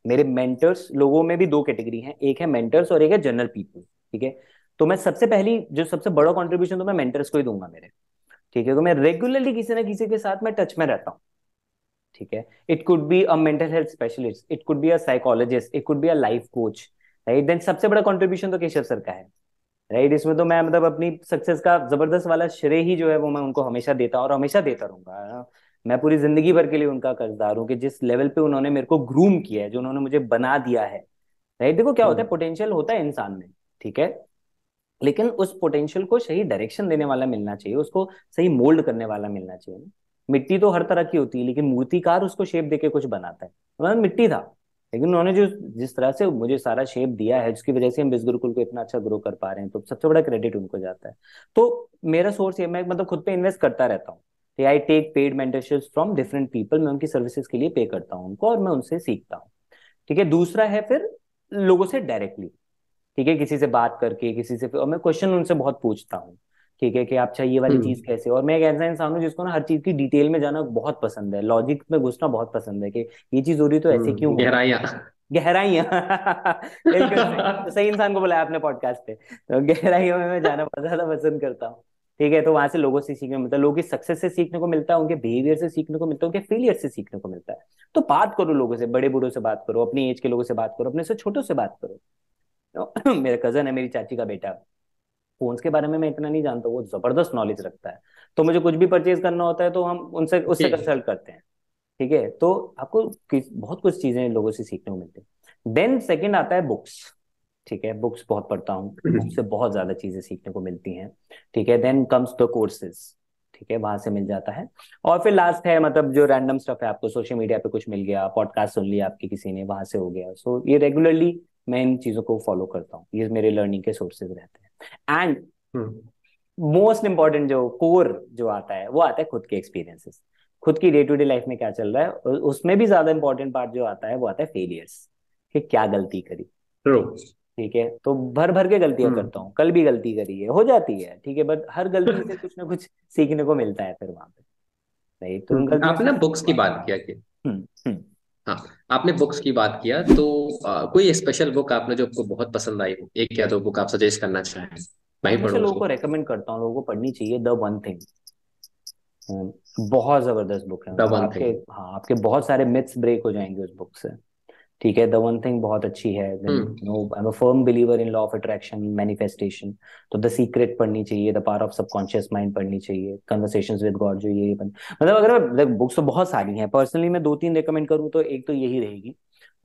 मेरे मेंटर्स, लोगों में भी दो कैटेगरी हैं, एक है मेंटर्स और एक है जनरल पीपल, ठीक है। तो मैं सबसे पहली जो सबसे बड़ा कंट्रीब्यूशन तो मैं मेंटर्स को ही दूंगा मेरे, ठीक है, तो मैं रेगुलरली किसी ना किसी के साथ मैं टच में रहता हूँ, ठीक है। It could be a mental health specialist, it could be a psychologist, it could be a life coach right. Then सबसे बड़ा कंट्रीब्यूशन तो केशव सर का है राइट, इसमें तो मैं मतलब अपनी सक्सेस का जबरदस्त वाला श्रेय ही जो है वो मैं उनको हमेशा देता और हमेशा देता रहूंगा। मैं पूरी जिंदगी भर के लिए उनका कर्जदार हूँ कि जिस लेवल पे उन्होंने मेरे को ग्रूम किया है, जो उन्होंने मुझे बना दिया है राइट। देखो क्या होता है, पोटेंशियल होता है इंसान में, ठीक है, लेकिन उस पोटेंशियल को सही डायरेक्शन देने वाला मिलना चाहिए, उसको सही मोल्ड करने वाला मिलना चाहिए ना। मिट्टी तो हर तरह की होती है, लेकिन मूर्तिकार उसको शेप देके कुछ बनाता है, उन्होंने मिट्टी था, लेकिन उन्होंने जो जिस तरह से मुझे सारा शेप दिया है, जिसकी वजह से हम बिस गुरुकुल को इतना अच्छा ग्रो कर पा रहे हैं, तो सबसे बड़ा क्रेडिट उनको जाता है। तो मेरा सोर्स ये, मैं मतलब खुद पे इन्वेस्ट करता रहता हूँ, I take paid mentorships from different people, मैं उनकी सर्विसेज के लिए पे करता हूँ उनको और मैं उनसे सीखता हूँ, ठीक है। दूसरा है फिर लोगों से डायरेक्टली, ठीक है, किसी से बात करके, किसी से, और मैं क्वेश्चन उनसे बहुत पूछता हूँ, ठीक है, कि आप अच्छा ये वाली चीज कैसे, और मैं एक ऐसा इंसान हूँ जिसको ना हर चीज की डिटेल में जाना बहुत पसंद है, लॉजिक में घुसना बहुत पसंद है कि ये चीज हो रही तो ऐसे क्यों होगा, गहराइयाँ। गहराइयाँ। बिल्कुल सही, तो सही इंसान को बुलाया आपने पॉडकास्ट पे, तो गहराइयों में मैं जाना बहुत ज्यादा पसंद करता हूँ, ठीक है। तो वहां से लोगों से सीखने को मिलता है, लोगों की सक्सेस से सीखने को मिलता है, उनके बिहेवियर से सीखने को मिलता है, उनके फेलियर से सीखने को मिलता है। तो बात करो लोगों से, बड़े बूढ़ों से बात करो, अपनी एज के लोगों से बात करो, अपने से छोटों से बात करो। तो मेरा कजन है, मेरी चाची का बेटा, फोन्स के बारे में मैं इतना नहीं जानता, वो जबरदस्त नॉलेज रखता है, तो मुझे कुछ भी परचेज करना होता है तो हम उनसे उससे ओके। कंसल्ट करते हैं, ठीक है। तो आपको बहुत कुछ चीजें लोगों से सीखने को मिलती है। देन सेकंड आता है बुक्स, ठीक है, बुक्स बहुत पढ़ता हूँ, बुक से बहुत ज्यादा चीजें सीखने को मिलती हैं, ठीक है। देन कम्स द कोर्सेज, ठीक है, वहां से मिल जाता है। और फिर लास्ट है मतलब जो रैंडम स्टफ है, आपको सोशल मीडिया पे कुछ मिल गया, पॉडकास्ट सुन लिया आपकी किसी ने, वहां से हो गया। सो ये रेगुलरली मैं इन चीजों को फॉलो करता हूँ, ये मेरे लर्निंग के सोर्सेज रहते हैं। एंड मोस्ट इंपॉर्टेंट जो कोर जो आता है वो आता है खुद के एक्सपीरियंसेस, खुद की डे टू डे लाइफ में क्या चल रहा है, और उसमें भी ज्यादा इंपॉर्टेंट पार्ट जो आता है वो आता है फेलियर्स, कि क्या गलती करी। ट्रू। ठीक है, तो भर भर के गलतियां हम्म। करता हूँ, कल भी गलती करी है, हो जाती है, ठीक है, बट हर गलती से कुछ ना कुछ सीखने को मिलता है फिर वहां पे। नहीं तो उन गलतियों से आपने सीख बुक्स के की बाहर बात आना। किया कि हम्म। हम्म। हाँ, आपने बुक्स की बात किया तो कोई स्पेशल बुक आपने जो आपको बहुत पसंद आई हो, एक या दो बुक आप सजेस्ट करना चाहें, मैं मैं ही हमेशा पढूं लोगों को उसको। रेकमेंड करता हूँ, लोगों को पढ़नी चाहिए द वन थिंग। बहुत जबरदस्त बुक है, द मतलब वन आपके, थिंग। हाँ, आपके बहुत सारे मिथ्स ब्रेक हो जाएंगे उस बुक से। ठीक है, द वन थिंग बहुत अच्छी है। Then hmm. No, I am a firm believer in law of attraction, manifestation. तो द सीक्रेट पढ़नी चाहिए, the power of subconscious mind पढ़नी चाहिए, कन्वर्सेशंस विद गॉड जो ये मतलब अगर मैं बुक्स तो बहुत सारी हैं, पर्सनली मैं दो तीन रिकमेंड करूँ तो एक तो यही रहेगी,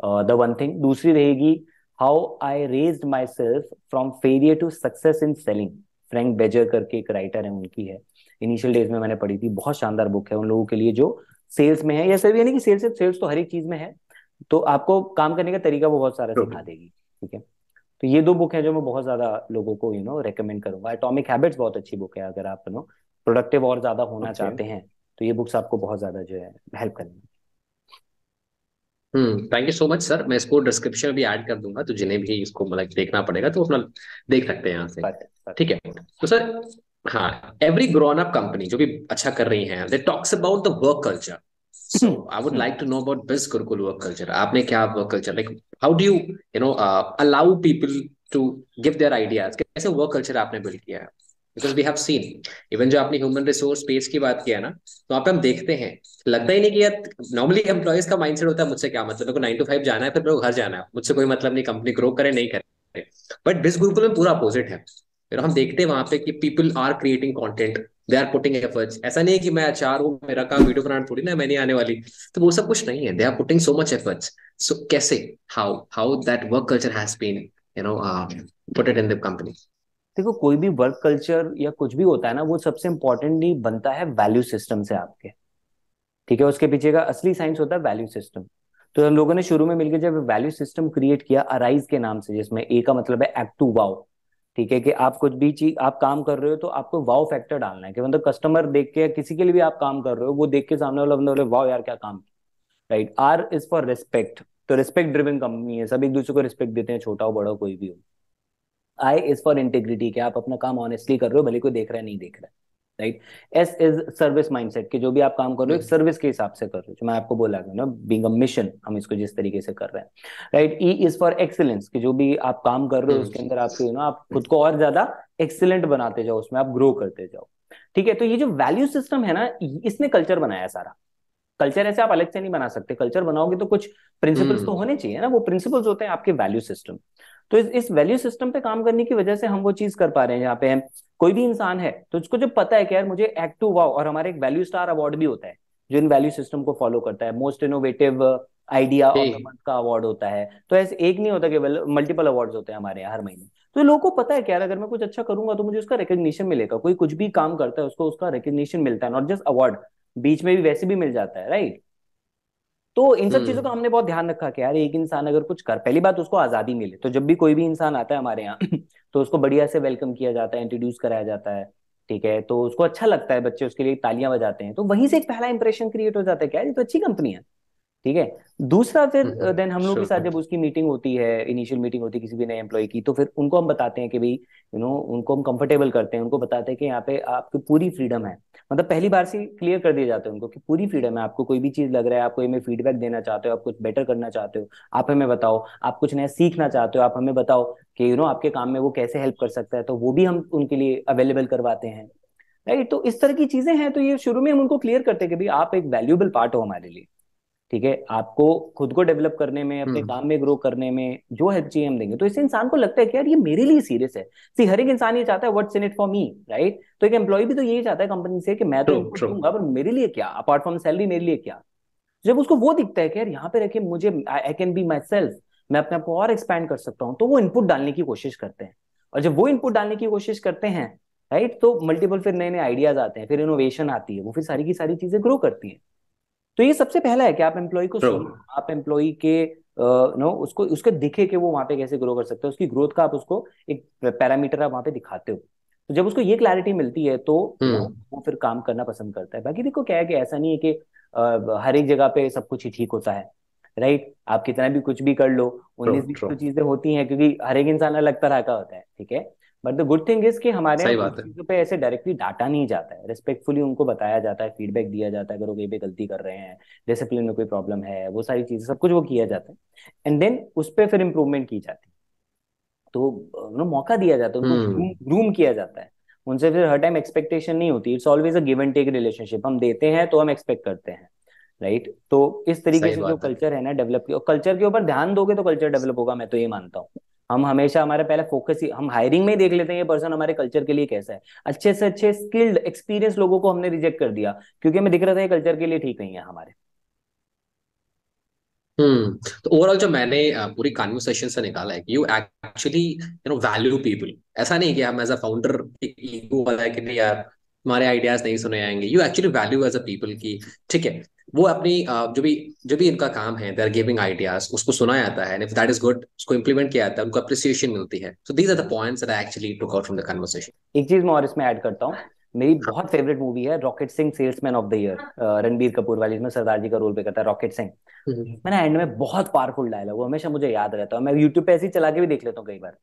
द वन थिंग। दूसरी रहेगी how I raised myself from failure to success in selling, Frank Bettger करके एक राइटर है, उनकी है। इनिशियल डेज में मैंने पढ़ी थी, बहुत शानदार बुक है उन लोगों के लिए जो सेल्स में है, या सिर्फ ये नहीं कि सेल्स, सेल्स तो हर एक चीज में है, तो आपको काम करने का तरीका वो बहुत सारा सिखा देगी। ठीक है, तो ये दो बुक है जो मैं बहुत ज्यादा लोगों को रेकमेंड करूंगा। एटॉमिक हैबिट्स बहुत अच्छी बुक है, अगर आप प्रोडक्टिव और ज्यादा होना ओके। चाहते हैं तो ये बुक्स आपको बहुत ज्यादा जो है हेल्प करेंगी। Thank you so much sir, मैं इसको डिस्क्रिप्शन में भी ऐड कर दूंगा, तो जिन्हें भी इसको मतलब देखना पड़ेगा तो अपना देख सकते हैं यहाँ से। बात है, बात ठीक है, तो सर, हाँ, एवरी ग्रोन अप कंपनी जो भी अच्छा कर रही है, they talks about the work culture. है। So I would like to know about this Gurukul work culture. आपने क्या work culture, like how do you know allow people to give their ideas, कैसे वर्क कल्चर आपने build किया है? Because we have seen, even जो आपने human resource page की बात किया ना, तो वहाँ पे हम देखते हैं, लगता ही नहीं कि यार, नॉर्मली एम्प्लॉयज का माइंडसेट होता है मुझसे क्या मतलब, मेरे को 9 to 5 जाना है, फिर मेरे को घर जाना है, मुझसे कोई मतलब नहीं कंपनी ग्रो करे नहीं करे। बट बिस गुरुकुल में पूरा अपोजिट है। फिर हम देखते हैं वहां पे कि people are creating content, they are putting efforts. ऐसा नहीं है कि मैं अचार हूँ, मेरा काम वीडियो बनाना थोड़ी ना, मैं नहीं आने वाली, तो वो सब कुछ नहीं है, they are putting so much efforts. So कैसे, how how that work culture has been you know put it in the company? देखो, कोई भी वर्क कल्चर या कुछ भी होता है ना, वो सबसे इंपॉर्टेंटली बनता है वैल्यू सिस्टम से आपके। ठीक है, उसके पीछे का असली साइंस होता है वैल्यू सिस्टम। तो हम लोगों ने शुरू में मिलकर जब वैल्यू सिस्टम क्रिएट किया अराइज के नाम से, जिसमें ए का मतलब है एक्ट टू वाओ। ठीक है, कि आप कुछ भी चीज आप काम कर रहे हो तो आपको वाओ फैक्टर डालना है, कि मतलब कस्टमर देख के, किसी के लिए भी आप काम कर रहे हो, वो देख के सामने वाला बंदा बोले वाओ यार क्या काम किया। Right, R is for respect, तो रिस्पेक्ट ड्रिवन कंपनी है, सब एक दूसरे को रिस्पेक्ट देते हैं, छोटा हो बड़ा हो कोई भी हो। आई इज फॉर इंटेग्रिटी, कि आप अपना काम ऑनेस्टली कर रहे हो, भले कोई देख रहा है नहीं देख रहा है। Right, S is service mindset, कि जो भी आप काम कर रहे हो एक सर्विस के हिसाब से कर रहे हो, जो मैं आपको बोला ना, बीइंग अ मिशन, हम इसको जिस तरीके से कर रहे हैं। Right, E is for excellence, कि जो भी आप काम कर रहे हो उसके अंदर आपको आप खुद को और ज्यादा एक्सीलेंट बनाते जाओ, उसमें आप ग्रो करते जाओ। ठीक है, तो ये जो वैल्यू सिस्टम है ना, इसने कल्चर बनाया सारा। कल्चर ऐसे आप अलग से नहीं बना सकते, कल्चर बनाओगे तो कुछ प्रिंसिपल्स तो होने चाहिए ना, वो प्रिंसिपल्स होते हैं आपके वैल्यू सिस्टम। तो इस वैल्यू सिस्टम पे काम करने की वजह से हम वो चीज कर पा रहे हैं, जहाँ पे हम, कोई भी इंसान है तो उसको जब पता है कि यार मुझे एक्ट टू वाओ, और हमारे एक वैल्यू स्टार अवार्ड भी होता है जो इन वैल्यू सिस्टम को फॉलो करता है, most innovative idea of the month का अवार्ड होता है। तो ऐसे एक नहीं होता, केवल मल्टीपल अवार्ड्स होते हैं हमारे यहाँ हर महीने। तो लोगों को पता है कि यार अगर मैं कुछ अच्छा करूंगा तो मुझे उसका रिकग्निशन मिलेगा, कोई कुछ भी काम करता है उसको उसका रिकग्निशन मिलता है, नॉट जस्ट अवार्ड, बीच में भी वैसे भी मिल जाता है। राइट, तो इन सब चीजों का हम्म। हमने बहुत ध्यान रखा कि यार एक इंसान अगर कुछ कर, पहली बात उसको आजादी मिले, तो जब भी कोई भी इंसान आता है हमारे यहाँ तो उसको बढ़िया से वेलकम किया जाता है, इंट्रोड्यूस कराया जाता है। ठीक है, तो उसको अच्छा लगता है, बच्चे उसके लिए तालियां बजाते हैं, तो वहीं से एक पहला इंप्रेशन क्रिएट हो जाता है कि यार ये तो अच्छी कंपनी है। ठीक है, दूसरा फिर देन हम लोग के साथ श्योर। जब उसकी मीटिंग होती है, इनिशियल मीटिंग होती है किसी भी नए एम्प्लॉय की, तो फिर उनको हम बताते हैं कि भाई उनको हम कंफर्टेबल करते हैं, उनको बताते हैं कि यहाँ पे आपकी पूरी फ्रीडम है। मतलब पहली बार से क्लियर कर दिया जाता है उनको कि पूरी फ्रीडम है, आपको कोई भी चीज लग रहा है, आपको हमें फीडबैक देना चाहते हो, आप कुछ बेटर करना चाहते हो, आप हमें बताओ, आप कुछ नया सीखना चाहते हो, आप हमें बताओ कि आपके काम में वो कैसे हेल्प कर सकता है, तो वो भी हम उनके लिए अवेलेबल करवाते हैं। राइट, तो इस तरह की चीजें हैं, तो ये शुरू में हम उनको क्लियर करते हैं कि भाई आप एक वैल्यूएबल पार्ट हो हमारे लिए। ठीक है, आपको खुद को डेवलप करने में, अपने हम्म। काम में ग्रो करने में जो हेल्प चाहिए हम देंगे, तो इससे इंसान को लगता है कि यार ये मेरे लिए सीरियस है। सी, हर एक इंसान ये चाहता है what's in it for me. Right, तो एक एम्प्लॉय भी तो यही चाहता है कंपनी से कि मैं तो ट्रू इनपुट ट्रू। दूंगा, पर मेरे लिए क्या, अपार्ट फ्रॉम सैलरी मेरे लिए क्या। जब उसको वो दिखता है कि यार यहाँ पे रखे मुझे, I can be my self, मैं अपने आप को और एक्सपैंड कर सकता हूँ, तो वो इनपुट डालने की कोशिश करते हैं। और जब वो इनपुट डालने की कोशिश करते हैं, राइट, तो मल्टीपल फिर नए नए आइडियाज आते हैं, फिर इनोवेशन आती है, वो फिर सारी की सारी चीजें ग्रो करती हैं। तो ये सबसे पहला है कि आप एम्प्लॉय को ट्रू। सुनो, आप एम्प्लॉय के नो उसको उसके दिखे कि वो वहां पे कैसे ग्रो कर सकते हो, उसकी ग्रोथ का आप उसको एक पैरामीटर आप वहां पे दिखाते हो। तो जब उसको ये क्लैरिटी मिलती है तो हम्म। वो फिर काम करना पसंद करता है। बाकी देखो क्या है कि ऐसा नहीं है कि हर एक जगह पे सब कुछ ही ठीक होता है, राइट? आप कितना भी कुछ भी कर लो, ट्रू 19-20 ट्रू। तो चीजें होती हैं, क्योंकि हर एक इंसान अलग तरह का होता है, ठीक है। But the good thing is कि हमारे यहाँ सही उन बात है। चीजों पे ऐसे डायरेक्टली डांटा नहीं जाता है, रिस्पेक्टफुली उनको बताया जाता है, फीडबैक दिया जाता है अगर वो कहीं पे गलती कर रहे हैं, डिसिप्लिन में कोई प्रॉब्लम है, वो सारी चीजें सब कुछ वो किया जाता है। एंड देन उस पर फिर इम्प्रूवमेंट की जाती है। तो मौका दिया जाता है उनको, हम्म। ग्रूम किया जाता है। उनसे फिर हर टाइम एक्सपेक्टेशन नहीं होती, it's always a give and take relationship. हम देते हैं तो हम एक्सपेक्ट करते हैं, राइट? तो इस तरीके सही से जो बात है। कल्चर है ना डेवलप की, और कल्चर के ऊपर ध्यान दोगे तो कल्चर डेवलप होगा, मैं तो ये मानता हूँ। हम हमेशा हमारे पहले फोकस ही हम हायरिंग में ही देख लेते हैं ये पर्सन हमारे कल्चर के लिए कैसा है। अच्छे से अच्छे स्किल्ड एक्सपीरियंस लोगों को हमने रिजेक्ट कर दिया क्योंकि हमें दिख रहा था ये कल्चर के लिए ठीक नहीं है हमारे। तो ओवरऑल जो मैंने पूरी कन्वर्सेशन से निकाला है कि यू एक्चुअली वैल्यू पीपल। ऐसा नहीं कि हम एज अ फाउंडर ईगो वाला है कि नहीं यार हमारे आइडियाज नहीं सुने जाएंगे। You actually value as a people की ठीक है, वो अपनी जो भी इनका काम है दे आर गिविंग आइडियाज, उसको सुना जाता है, इफ दैट इज गुड उसको इम्प्लीमेंट किया जाता है, उनको अप्रिसिएशन मिलती है। So these are the points that I actually took out from the conversation. एक चीज मैं और इसमें ऐड करता हूँ, मेरी बहुत फेवरेट मूवी है rocket Singh salesman of the year, Ranbir Kapoor वाली, इसमें सरदार जी का रोल पे करता है रॉकेट सिंह। मैंने एंड में बहुत पावरफुल डायलॉग, वो हमेशा मुझे याद रहता है, मैं यूट्यूब पे ऐसे ही चला के भी देख लेता हूँ कई बार।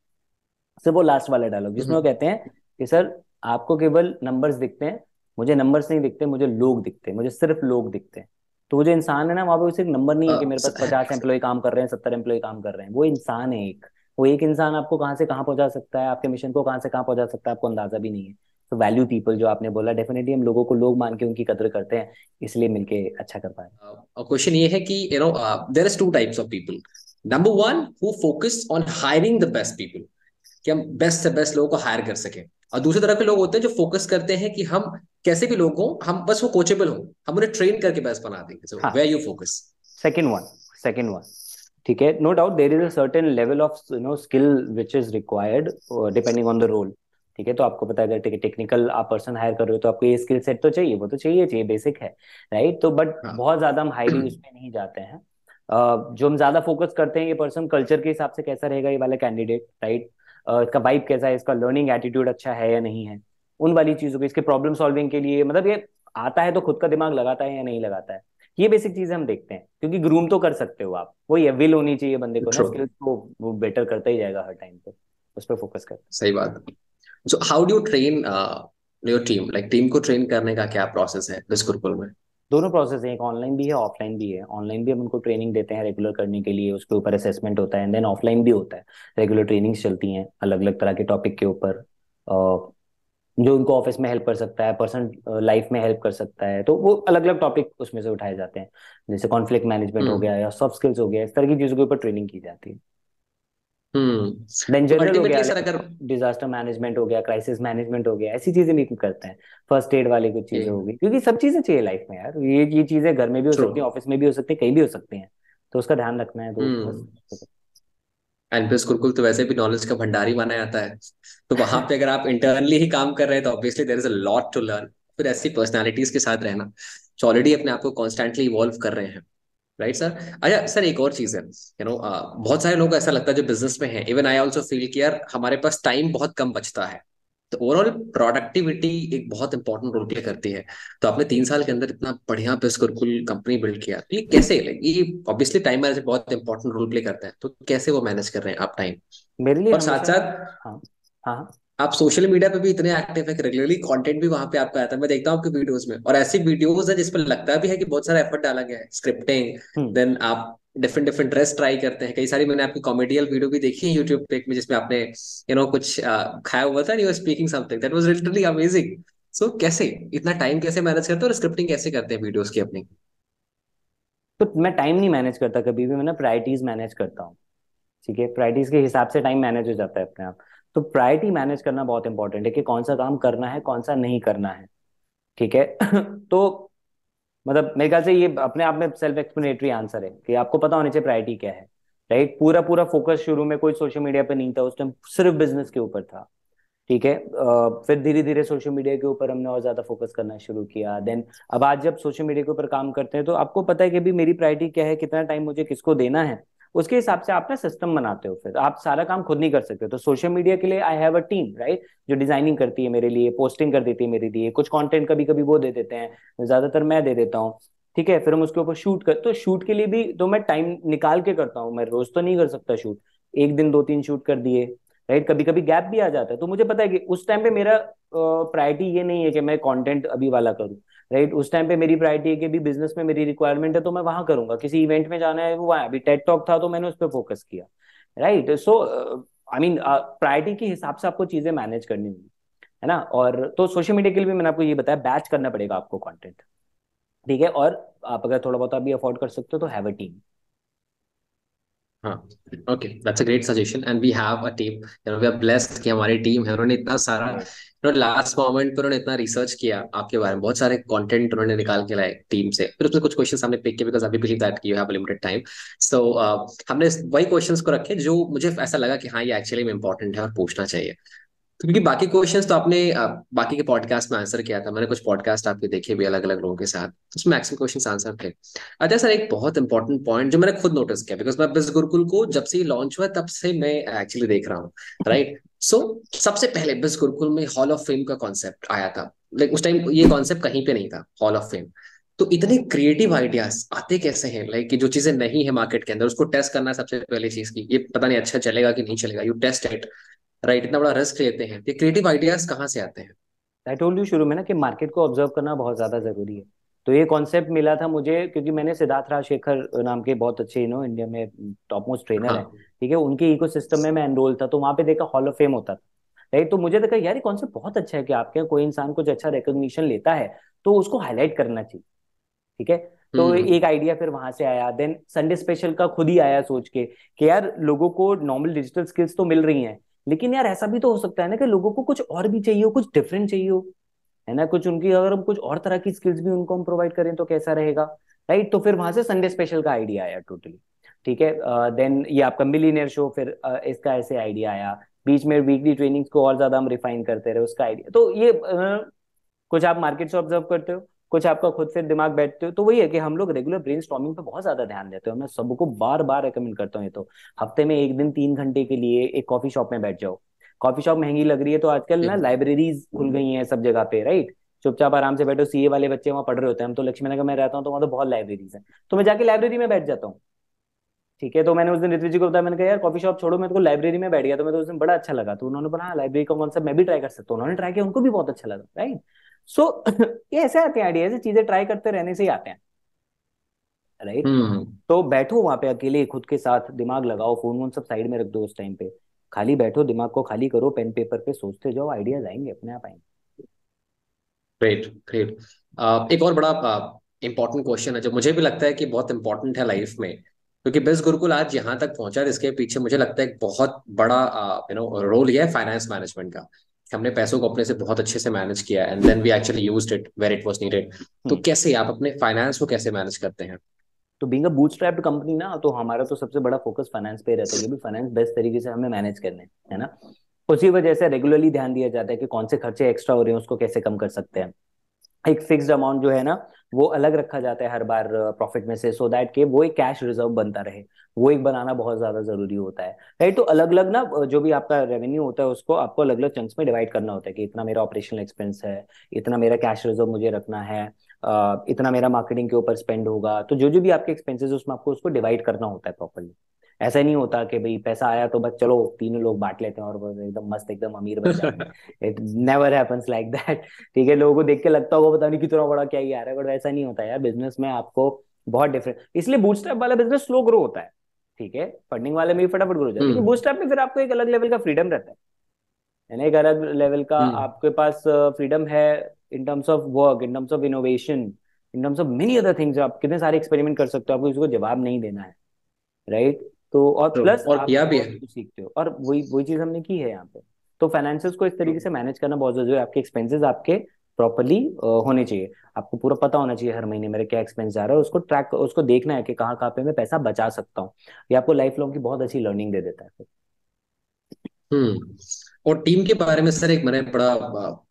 सिर्फ वो लास्ट वाला डायलॉग जिसमें वो कहते हैं कि सर आपको केवल नंबर्स दिखते हैं, मुझे नंबर्स नहीं दिखते, मुझे लोग दिखते हैं, मुझे सिर्फ लोग दिखते हैं। तो वो जो इंसान है ना वहां पे, वो सिर्फ नंबर नहीं है कि मेरे पास 50 एम्प्लॉय काम कर रहे हैं, 70 एम्प्लॉय काम कर रहे हैं, वो इंसान है एक। वो एक इंसान आपको कहाँ से कहाँ पहुंचा सकता है, आपके मिशन को कहाँ से कहाँ पहुंचा सकता है, आपको अंदाजा भी नहीं है। तो वैल्यू पीपल जो आपने बोला, डेफिनेटली हम लोगों को लोग मान के उनकी कदर करते हैं, इसलिए मिलके अच्छा कर पाए। क्वेश्चन ये है कि there is two types of people. Number one, who focus on hiring the best people, कि हम बेस्ट से बेस्ट लोगों को हायर कर सकें। और दूसरी तरह के लोग होते हैं जो फोकस करते हैं कि हम कैसे भी लोग हों, हम बस वो कोचेबल हो, हम उन्हें ट्रेन करके बेस्ट बना देंगे। सो हाँ, where you focus. Second one, second one. ठीक है, no doubt there is a certain level of skill which is required depending on the role. ठीक है, तो आपको पता है अगर टेक्निकल आप पर्सन हायर कर रहे हो तो आपको ये स्किल सेट तो चाहिए, वो तो चाहिए चाहिए, बेसिक है, राइट? तो बट हाँ। बहुत ज्यादा हम हायरिंग उस पर नहीं जाते हैं। जो हम ज्यादा फोकस करते हैं, ये पर्सन कल्चर के हिसाब से कैसा रहेगा ये वाला कैंडिडेट, राइट? इसका वाइब कैसा है, इसका लर्निंग एटीट्यूड अच्छा है या नहीं है, उन वाली चीजों को, इसके प्रॉब्लम सॉल्विंग के लिए मतलब ये आता है तो खुद का दिमाग लगाता है या नहीं लगाता है, ये बेसिक चीजें हम देखते हैं। क्योंकि ग्रूम तो कर सकते हो आप, वो ये विल होनी चाहिए बंदे को ना, ट्रू। स्किल्स को वो बेटर करता ही जाएगा हर टाइम पे, उस पर फोकस कर। सही बात। So how do you train your team, like team को ट्रेन करने का क्या प्रोसेस है दिस गुरुकुल में? दोनों प्रोसेस हैं, एक ऑनलाइन भी है ऑफलाइन भी है। ऑनलाइन भी हम उनको ट्रेनिंग देते हैं रेगुलर करने के लिए, उसके ऊपर असेसमेंट होता है, एंड देन ऑफलाइन भी होता है, रेगुलर ट्रेनिंग्स चलती हैं अलग अलग तरह के टॉपिक के ऊपर, जो उनको ऑफिस में हेल्प कर सकता है, पर्सनल लाइफ में हेल्प कर सकता है, तो वो अलग अलग टॉपिक उसमें से उठाए जाते हैं। जैसे कॉन्फ्लिक्ट मैनेजमेंट हो हम्म। गया या सॉफ्ट स्किल्स हो गया, इस तरह की चीज़ों के ऊपर ट्रेनिंग की जाती है। देन तो जनरल हो गया, अल्टीमेटली सर अगर डिजास्टर मैनेजमेंट हो गया, क्राइसिस मैनेजमेंट हो गया, ऐसी चीजें भी करते हैं। फर्स्ट एड वाली कुछ चीजें हो गई, क्योंकि सब चीजें चाहिए लाइफ में यार, ये चीजें घर में भी हो ट्रू। सकती हैं, ऑफिस में भी हो सकती हैं, कहीं भी हो सकती हैं, तो उसका ध्यान रखना है तो बस। हम्म। एनपीएस गुरुकुल तो वैसे भी नॉलेज का भंडार ही माना जाता है। तो वहां पे अगर आप इंटरनली ही काम कर रहे हैं तो obviously there is a lot to learn. फिर ऐसी पर्सनालिटीज के साथ रहना जो ऑलरेडी अपने आप को कॉन्स्टेंटली इवॉल्व कर रहे हैं। Right sir. अच्छा सर, एक और चीज है, बहुत सारे लोगों को ऐसा लगता है जो बिजनेस में है, इवन आई ऑल्सो फील कि यार हमारे पास टाइम बहुत कम बचता है। तो ओवरऑल प्रोडक्टिविटी एक बहुत इंपॉर्टेंट रोल प्ले करती है। तो आपने 3 साल के अंदर इतना बढ़िया बिल्कुल कंपनी बिल्ड किया, तो ये कैसे, like, ये ऑब्वियसली टाइम मैनेजमेंट बहुत इंपॉर्टेंट रोल प्ले करता है, तो कैसे वो मैनेज कर रहे हैं आप टाइम? मेरे लिए और साथ हमेशा, साथ हाँ हाँ हाँ। आप सोशल मीडिया पे भी इतने एक्टिव है कि रेगुलरली कंटेंट भी वहां पे आपका आता है, मैं देखता हूँ आपके वीडियोस में, और ऐसी वीडियोस है जिसपे लगता भी है कि बहुत सारा एफर्ट डाला गया है, स्क्रिप्टिंग, हम्म। देन आप डिफरेंट डिफरेंट ड्रेस ट्राई करते हैं। कई सारी मैंने आपकी कॉमेडियल वीडियो भी देखी है यूट्यूब पे में, जिसमें आपने कुछ खाया हुआ था, you speaking something that was literally amazing. So कैसे इतना टाइम कैसे मैनेज करते हैं और स्क्रिप्टिंग कैसे करते हैं वीडियोस की अपनी? तो मैं टाइम नहीं मैनेज करता कभी भी, मैं ना प्रायोरिटीज मैनेज करता हूँ। ठीक है, प्रायोरिटीज के हिसाब से टाइम मैनेज हो जाता है अपने आप। तो प्रायोरिटी मैनेज करना बहुत इंपॉर्टेंट है कि कौन सा काम करना है, कौन सा नहीं करना है। ठीक है तो मतलब मेरे ख्याल से ये अपने आप में सेल्फ एक्सप्लेनेटरी आंसर है कि आपको पता होना चाहिए प्रायोरिटी क्या है, राइट? पूरा पूरा फोकस शुरू में कोई सोशल मीडिया पे नहीं था, उस टाइम सिर्फ बिजनेस के ऊपर था। ठीक है, फिर धीरे धीरे सोशल मीडिया के ऊपर हमने और ज्यादा फोकस करना शुरू किया। देन अब आज जब सोशल मीडिया के ऊपर काम करते हैं तो आपको पता है कि भी मेरी प्रायोरिटी क्या है, कितना टाइम मुझे किसको देना है, उसके हिसाब से आप ना सिस्टम बनाते हो, फिर आप सारा काम खुद नहीं कर सकते। तो सोशल मीडिया के लिए I have a team, right, जो डिजाइनिंग करती है मेरे लिए, पोस्टिंग कर देती है मेरे लिए, कुछ कंटेंट कभी कभी वो दे देते हैं, ज्यादातर मैं दे देता हूँ। ठीक है, फिर हम उसके ऊपर शूट कर, तो शूट के लिए भी तो मैं टाइम निकाल के करता हूँ, मैं रोज तो नहीं कर सकता शूट। एक दिन दो तीन शूट कर दिए, राइट, कभी कभी गैप भी आ जाता है। तो मुझे पता है कि उस टाइम पे मेरा प्रायोरिटी ये नहीं है कि मैं कंटेंट अभी वाला करूँ, राइट। उस टाइम पे मेरी प्रायोरिटी है कि भी बिजनेस में मेरी रिक्वायरमेंट है तो मैं वहां करूंगा, किसी इवेंट में जाना है वो वहाँ, अभी टेड टॉक था तो मैंने उस पर फोकस किया, right. So I mean priority के हिसाब से आपको चीजें मैनेज करनी होगी, है ना। और तो सोशल मीडिया के लिए भी मैंने आपको ये बताया, बैच करना पड़ेगा आपको कंटेंट, ठीक है। और आप अगर थोड़ा बहुत अभी अफोर्ड कर सकते हो तो हैव अ टीम। हाँ, okay, that's a great suggestion and we have a team, we are blessed कि हमारी टीम है, उन्होंने इतना सारा लास्ट मोमेंट पर उन्होंने इतना रिसर्च किया आपके बारे में, बहुत सारे कंटेंट उन्होंने निकाल के लाए टीम से, फिर उसमें कुछ क्वेश्चंस हमने पिक किए बिकॉज अभी believe that you have limited time. So हमने वही क्वेश्चंस को रखे जो मुझे ऐसा लगा कि हाँ ये एक्चुअली में इंपॉर्टेंट है और पूछना चाहिए। तो क्योंकि बाकी क्वेश्चंस तो आपने बाकी के पॉडकास्ट में आंसर किया था, मैंने कुछ पॉडकास्ट आपके देखे भी अलग अलग लोगों के साथ, तो उसमें मैक्सिमम क्वेश्चंस आंसर थे। अच्छा सर, एक बहुत इंपॉर्टेंट पॉइंट जो मैंने खुद नोटिस किया, बिकॉज मैं बिज गुरुकुल को जब से लॉन्च हुआ तब से मैं एक्चुअली देख रहा हूँ, राइट। सो सबसे पहले बिज गुरुकुल में हॉल ऑफ फेम का कॉन्सेप्ट आया था, लाइक उस टाइम ये कॉन्सेप्ट कहीं पे नहीं था, हॉल ऑफ फेम। तो इतने क्रिएटिव आइडियाज आते कैसे हैं, लाइक कि जो चीजें नहीं है मार्केट के अंदर उसको टेस्ट करना सबसे पहली चीज की, ये पता नहीं अच्छा चलेगा कि नहीं चलेगा, यू टेस्ट इट, राइट, इतना बड़ा रिस्क लेते हैं, ये क्रिएटिव आइडियाज कहाँ से आते हैं? आई टोल्ड यू शुरू में ना कि मार्केट को ऑब्जर्व करना बहुत ज्यादा जरूरी है। तो ये कॉन्सेप्ट मिला था मुझे क्योंकि मैंने सिद्धार्थ राजशेखर नाम के बहुत अच्छे इंडिया में टॉप मोस्ट ट्रेनर है, हाँ। ठीक है, उनके इकोसिस्टम में मैं एनरोल था, तो वहां पे देखा हॉल ऑफ फेम होता था, राइट। तो मुझे लगा यार ये कॉन्सेप्ट बहुत अच्छा है कि आपके यहाँ कोई इंसान कुछ अच्छा रिकॉग्निशन लेता है तो उसको हाईलाइट करना चाहिए, ठीक है। तो हम्म। एक आइडिया फिर वहां से आया, देन संडे स्पेशल का खुद ही आया सोच के कि यार लोगों को नॉर्मल डिजिटल स्किल्स तो मिल रही हैं, लेकिन यार ऐसा भी तो हो सकता है ना कि लोगों को कुछ और भी चाहिए हो, कुछ डिफरेंट चाहिए हो, है ना, कुछ उनकी अगर हम कुछ और तरह की स्किल्स भी उनको हम प्रोवाइड करें तो कैसा रहेगा, राइट। तो फिर वहां से संडे स्पेशल का आइडिया आया टोटली, ठीक है। देन ये आपका मिलीनियर शो, फिर इसका ऐसे आइडिया आया, बीच में वीकली ट्रेनिंग्स को और ज्यादा हम रिफाइन करते रहे, उसका आइडिया। तो ये कुछ आप मार्केट से ऑब्जर्व करते हो, कुछ आपका खुद से दिमाग बैठते हो, तो वही है कि हम लोग रेगुलर ब्रेन स्टॉर्मिंग पे बहुत ज्यादा ध्यान देते हो। मैं सबको बार बार रेकमेंड करता हूँ ये तो, हफ्ते में एक दिन 3 घंटे के लिए एक कॉफी शॉप में बैठ जाओ। कॉफी शॉप महंगी लग रही है तो आजकल ना लाइब्रेरीज खुल गई हैं सब जगह पे, राइट। चुपचाप आराम से बैठो, सीए वाले बच्चे वहां पढ़ रहे होते हैं, हम तो लक्ष्मी नगर में रहता हूँ तो वहां तो बहुत लाइब्रेरीज हैं, तो मैं जाके लाइब्रेरी में बैठ जाता हूँ, ठीक है। तो मैंने उस दिन ऋत्विज जी को बताया, मैंने कहा यार कॉफी शॉप छोड़ो, मैं तो लाइब्रेरी में बैठ गया, तो मैं तो उस दिन बड़ा अच्छा लगा, तो उन्होंने बोला हाँ लाइब्रेरी का कॉन्सेप्ट मैं भी ट्राई कर सकता हूँ, उन्होंने ट्राई किया, उनको भी बहुत अच्छा लगा, राइट। सो ये ऐसे आते हैं आइडियाज, चीजें ट्राई करते रहने से ही आते हैं, राइट। हम्म। तो बैठो वहां पे अकेले खुद के साथ, दिमाग लगाओ, फोन वोन सब साइड में रख दो उस टाइम पे, खाली बैठो, दिमाग को खाली करो, पेन पेपर पे सोचते जाओ, आइडियाज आएंगे अपने आप आएंगे। Great great. एक और बड़ा इंपॉर्टेंट क्वेश्चन है जो मुझे भी लगता है कि बहुत इंपॉर्टेंट है लाइफ में, क्योंकि बिज गुरुकुल आज यहाँ तक पहुंचा है, इसके पीछे मुझे लगता है एक बहुत बड़ा रोल ये है फाइनेंस मैनेजमेंट का, कि हमने पैसों को अपने से बहुत अच्छे से मैनेज किया and then we actually used it where it was needed. तो हम्म। कैसे आप अपने फाइनेंस को कैसे मैनेज करते हैं? तो बीइंग अ बूटस्ट्रैप्ड कंपनी ना, तो हमारा तो सबसे बड़ा फोकस फाइनेंस पे रहता है कि भी फाइनेंस बेस्ट तरीके से हमें मैनेज करने हैं, है ना। उसी वजह से रेगुलरली ध्यान दिया जाता है कि कौन से खर्चे एक्स्ट्रा हो रहे हैं उसको कैसे कम कर सकते हैं। एक फिक्स्ड अमाउंट जो है ना वो अलग रखा जाता है हर बार प्रॉफिट में से, सो दैट के वो एक कैश रिजर्व बनता रहे, वो एक बनाना बहुत ज्यादा जरूरी होता है, राइट। तो अलग अलग ना जो भी आपका रेवेन्यू होता है उसको आपको अलग अलग चंक्स में डिवाइड करना होता है कि इतना मेरा ऑपरेशनल एक्सपेंस है, इतना मेरा कैश रिजर्व मुझे रखना है, इतना मेरा मार्केटिंग के ऊपर स्पेंड होगा, तो जो जो भी आपके एक्सपेंसेस उसमें आपको उसको डिवाइड करना होता है प्रॉपरली। ऐसा नहीं होता कि भाई पैसा आया तो बस चलो तीनों लोग बांट लेते हैं और बस एकदम मस्त एकदम अमीर बन जाते हैं, it never happens like that, ठीक है। लोगों को देख के लगता होगा पता नहीं कितना बड़ा क्या ही आ रहा है, बट वैसा नहीं होता यार, बिजनेस में आपको बहुत डिफरेंट, इसलिए बूटस्ट्रैप वाला बिजनेस स्लो ग्रो होता है, ठीक है। फंडिंग वाले में भी फटाफट ग्रो हो जाता है, लेकिन हम्म। बूटस्ट्रैप में फिर आपको एक अलग लेवल का फ्रीडम रहता है, यानी एक अलग लेवल का हम्म। आपके पास फ्रीडम है in terms of work, in terms of innovation, in terms of many other things, आप कितने सारे एक्सपेरिमेंट कर सकते हो, आपको इसको जवाब नहीं देना है, राइट। तो और तो प्लस और आप किया भी बहुत है। कुछ सीखते हो, और वही वही चीज हमने की है यहाँ पे। तो फाइनेंसिस को इस तरीके से मैनेज करना बहुत जरूरी है, आपके एक्सपेंसेस आपके प्रॉपरली होने चाहिए, आपको पूरा पता होना चाहिए हर महीने मेरे क्या एक्सपेंस जा रहा है, उसको ट्रैक उसको देखना है कि कहाँ कहाँ पे मैं पैसा बचा सकता हूँ, ये आपको लाइफ लॉन्ग की बहुत अच्छी लर्निंग दे देता है फिर। हम्म। और टीम के बारे में सर एक मैंने बड़ा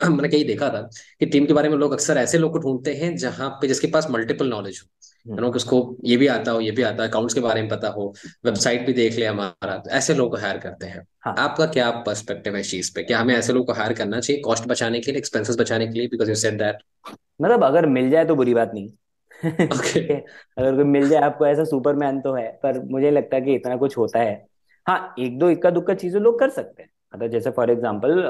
मैंने कहीं देखा था कि टीम के बारे में लोग अक्सर ऐसे लोग को ढूंढते हैं जहां पे जिसके पास मल्टीपल नॉलेज हो, हम्म। कि उसको ये भी आता हो, ये भी आता है, अकाउंट्स के बारे में पता हो, वेबसाइट भी देख ले हमारा, तो ऐसे लोग को हायर करते हैं। हाँ, आपका क्या पर्सपेक्टिव है इस चीज पे? क्या हमें ऐसे लोग को हायर करना चाहिए कॉस्ट बचाने के लिए, एक्सपेंसेस बचाने के लिए, बिकॉज यू सेड दैट? मतलब अगर मिल जाए तो बुरी बात नहीं। ओके। ठीक है, अगर कोई मिल जाए आपको ऐसा सुपरमैन तो है, पर मुझे लगता है कि इतना कुछ होता है। हाँ, एक दो इक्का दुक्का चीजें लोग कर सकते हैं। मतलब जैसे फॉर एग्जांपल,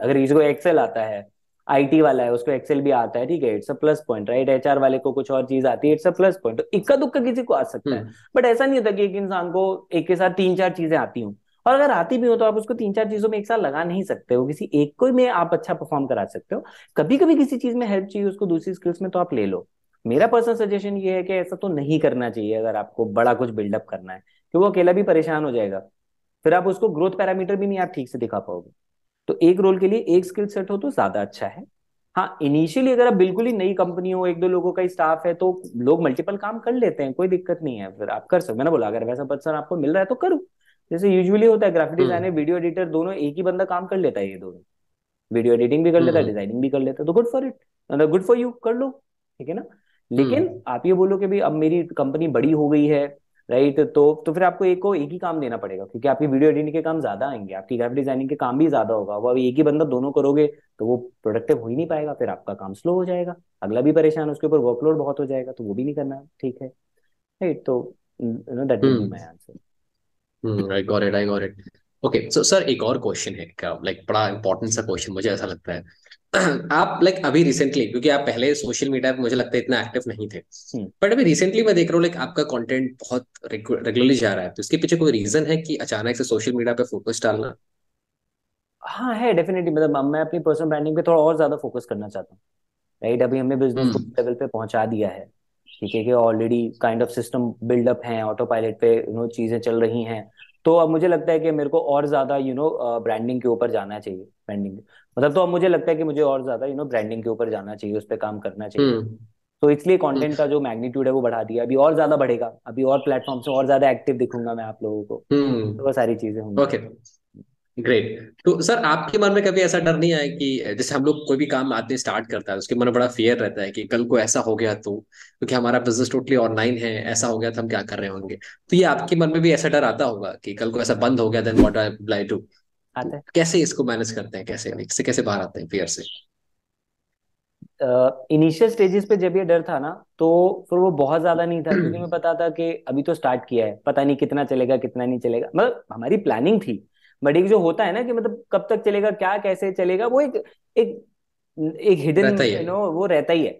अगर किसी को एक्सेल आता है, आईटी वाला है उसको एक्सेल भी आता है, ठीक है, it's a plus point, right. HR वाले को कुछ और चीज आती है, इट्स अ प्लस पॉइंट। तो इक्का दुक्का किसी को आ सकता है। हम्म। बट ऐसा नहीं होता कि एक इंसान को एक के साथ तीन चार चीजें आती हूँ। और अगर आती भी हो तो आप उसको तीन चार चीजों में एक साथ लगा नहीं सकते हो, किसी एक को में आप अच्छा परफॉर्म करा सकते हो। कभी कभी किसी चीज में हेल्प चाहिए उसको दूसरी स्किल्स में, तो आप ले लो। मेरा पर्सनल सजेशन ये है कि ऐसा तो नहीं करना चाहिए अगर आपको बड़ा कुछ बिल्डअप करना है, क्योंकि वो अकेला भी परेशान हो जाएगा। फिर आप उसको ग्रोथ पैरामीटर भी नहीं आप ठीक से दिखा पाओगे। तो एक रोल के लिए एक स्किल सेट हो तो ज्यादा अच्छा है। हाँ, इनिशियली अगर आप बिल्कुल ही नई कंपनी हो, एक दो लोगों का ही स्टाफ है, तो लोग मल्टीपल काम कर लेते हैं, कोई दिक्कत नहीं है, फिर आप कर सकते। मैंने बोला अगर वैसा पर्सन आपको मिल रहा है तो करो। जैसे यूजुअली होता है, ग्राफिक डिजाइनर हम्म। वीडियो एडिटर दोनों एक ही बंदा काम कर लेता है, ये दोनों वीडियो एडिटिंग भी कर लेता है, हम्म। डिजाइनिंग भी कर लेता है, तो good for it, good for you, कर लो। ठीक है ना। लेकिन हम्म। आप ये बोलो कि भाई अब मेरी कंपनी बड़ी हो गई है, राइट, तो फिर आपको एक को एक ही काम देना पड़ेगा, क्योंकि आपकी वीडियो एडिटिंग के काम ज्यादा आएंगे, आपकी ग्राफिक डिजाइनिंग के काम भी ज्यादा होगा। वो अभी एक ही बंदा दोनों करोगे तो वो प्रोडक्टिव हो ही नहीं पाएगा, फिर आपका काम स्लो हो जाएगा, अगला भी परेशान, उसके ऊपर वर्कलोड बहुत हो जाएगा, तो वो भी नहीं करना ठीक है। राइट, तो that would be hmm. My answer. I got it, I got it. Okay, so sir एक और क्वेश्चन है, क्या लाइक बड़ा इंपॉर्टेंट सा क्वेश्चन मुझे ऐसा लगता है। आप लाइक अभी रिसेंटली, क्योंकि आप पहले सोशल मीडिया पे मुझे लगता है इतना एक्टिव नहीं थे, हम्म। बट अभी रिसेंटली मैं देख रहा हूँ लाइक आपका कंटेंट बहुत रेगुलरली जा रहा है, तो इसके पीछे कोई रीजन है कि अचानक से सोशल मीडिया पे फोकस डालना? हाँ है, डेफिनेटली। मतलब अब मैं अपनी पर्सनल ब्रांडिंग पे थोड़ा और ज्यादा फोकस करना चाहता हूँ। राइट, अभी हमने बिजनेस को हम्म। लेवल पे पहुंचा दिया है। ठीक है, कि already kind of system buildup है, ऑटो पायलट पे चीजें चल रही हैं। तो अब मुझे लगता है कि मेरे को और ज्यादा ब्रांडिंग के ऊपर जाना चाहिए। ब्रांडिंग मतलब, तो अब मुझे लगता है कि मुझे और ज्यादा ब्रांडिंग के ऊपर जाना चाहिए, उस पर काम करना चाहिए। हम्म। तो इसलिए कंटेंट का हम्म। जो मैग्नीट्यूड है वो बढ़ा दिया, अभी और ज्यादा बढ़ेगा, अभी और प्लेटफॉर्म से और ज्यादा एक्टिव दिखूंगा मैं आप लोगों को। तो वो सारी चीजें होंगी। Okay, great. तो सर आपके मन में कभी ऐसा डर नहीं आया कि जैसे हम लोग कोई भी काम आदमी स्टार्ट करता है, उसके मन में बड़ा फियर रहता है कि कल को ऐसा हो गया तो, क्योंकि हमारा बिजनेस टोटली ऑनलाइन है, ऐसा हो गया तो हम क्या कर रहे होंगे? तो ये आपके मन में भी ऐसा डर आता होगा कि कल को ऐसा बंद हो गया, देन व्हाट आई डू? आता है। कैसे इसको मैनेज करते हैं, कैसे इससे कैसे बाहर आते हैं फियर से? इनिशियल स्टेजेस पे जब ये डर था ना, तो फिर वो बहुत ज्यादा नहीं था, क्योंकि मैं पता था कि अभी तो स्टार्ट किया है, पता नहीं कितना चलेगा कितना नहीं चलेगा। मतलब हमारी प्लानिंग थी, बट एक जो होता है ना कि मतलब कब तक चलेगा, क्या कैसे चलेगा, वो एक एक एक हिडन रहता ही है। वो रहता ही है।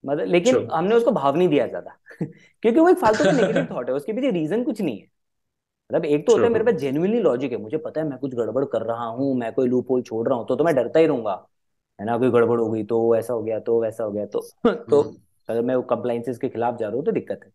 मतलब ट्रू। लेकिन हमने उसको भाव नहीं दिया ज्यादा क्योंकि वो एक फालतू का नेगेटिव थॉट है, उसके पीछे रीजन कुछ नहीं है। मतलब एक तो होता ट्रू। है मेरे पास जेन्युइनली लॉजिक है, मुझे पता है मैं कुछ गड़बड़ कर रहा हूँ, मैं कोई लूप होल छोड़ रहा हूँ, तो मैं डरता ही रहूंगा। है ना, कोई गड़बड़ हो गई तो ऐसा हो गया तो वैसा हो गया तो तो हम्म। अगर मैं कंप्लाइंसेस के खिलाफ जा रहा हूँ तो दिक्कत है।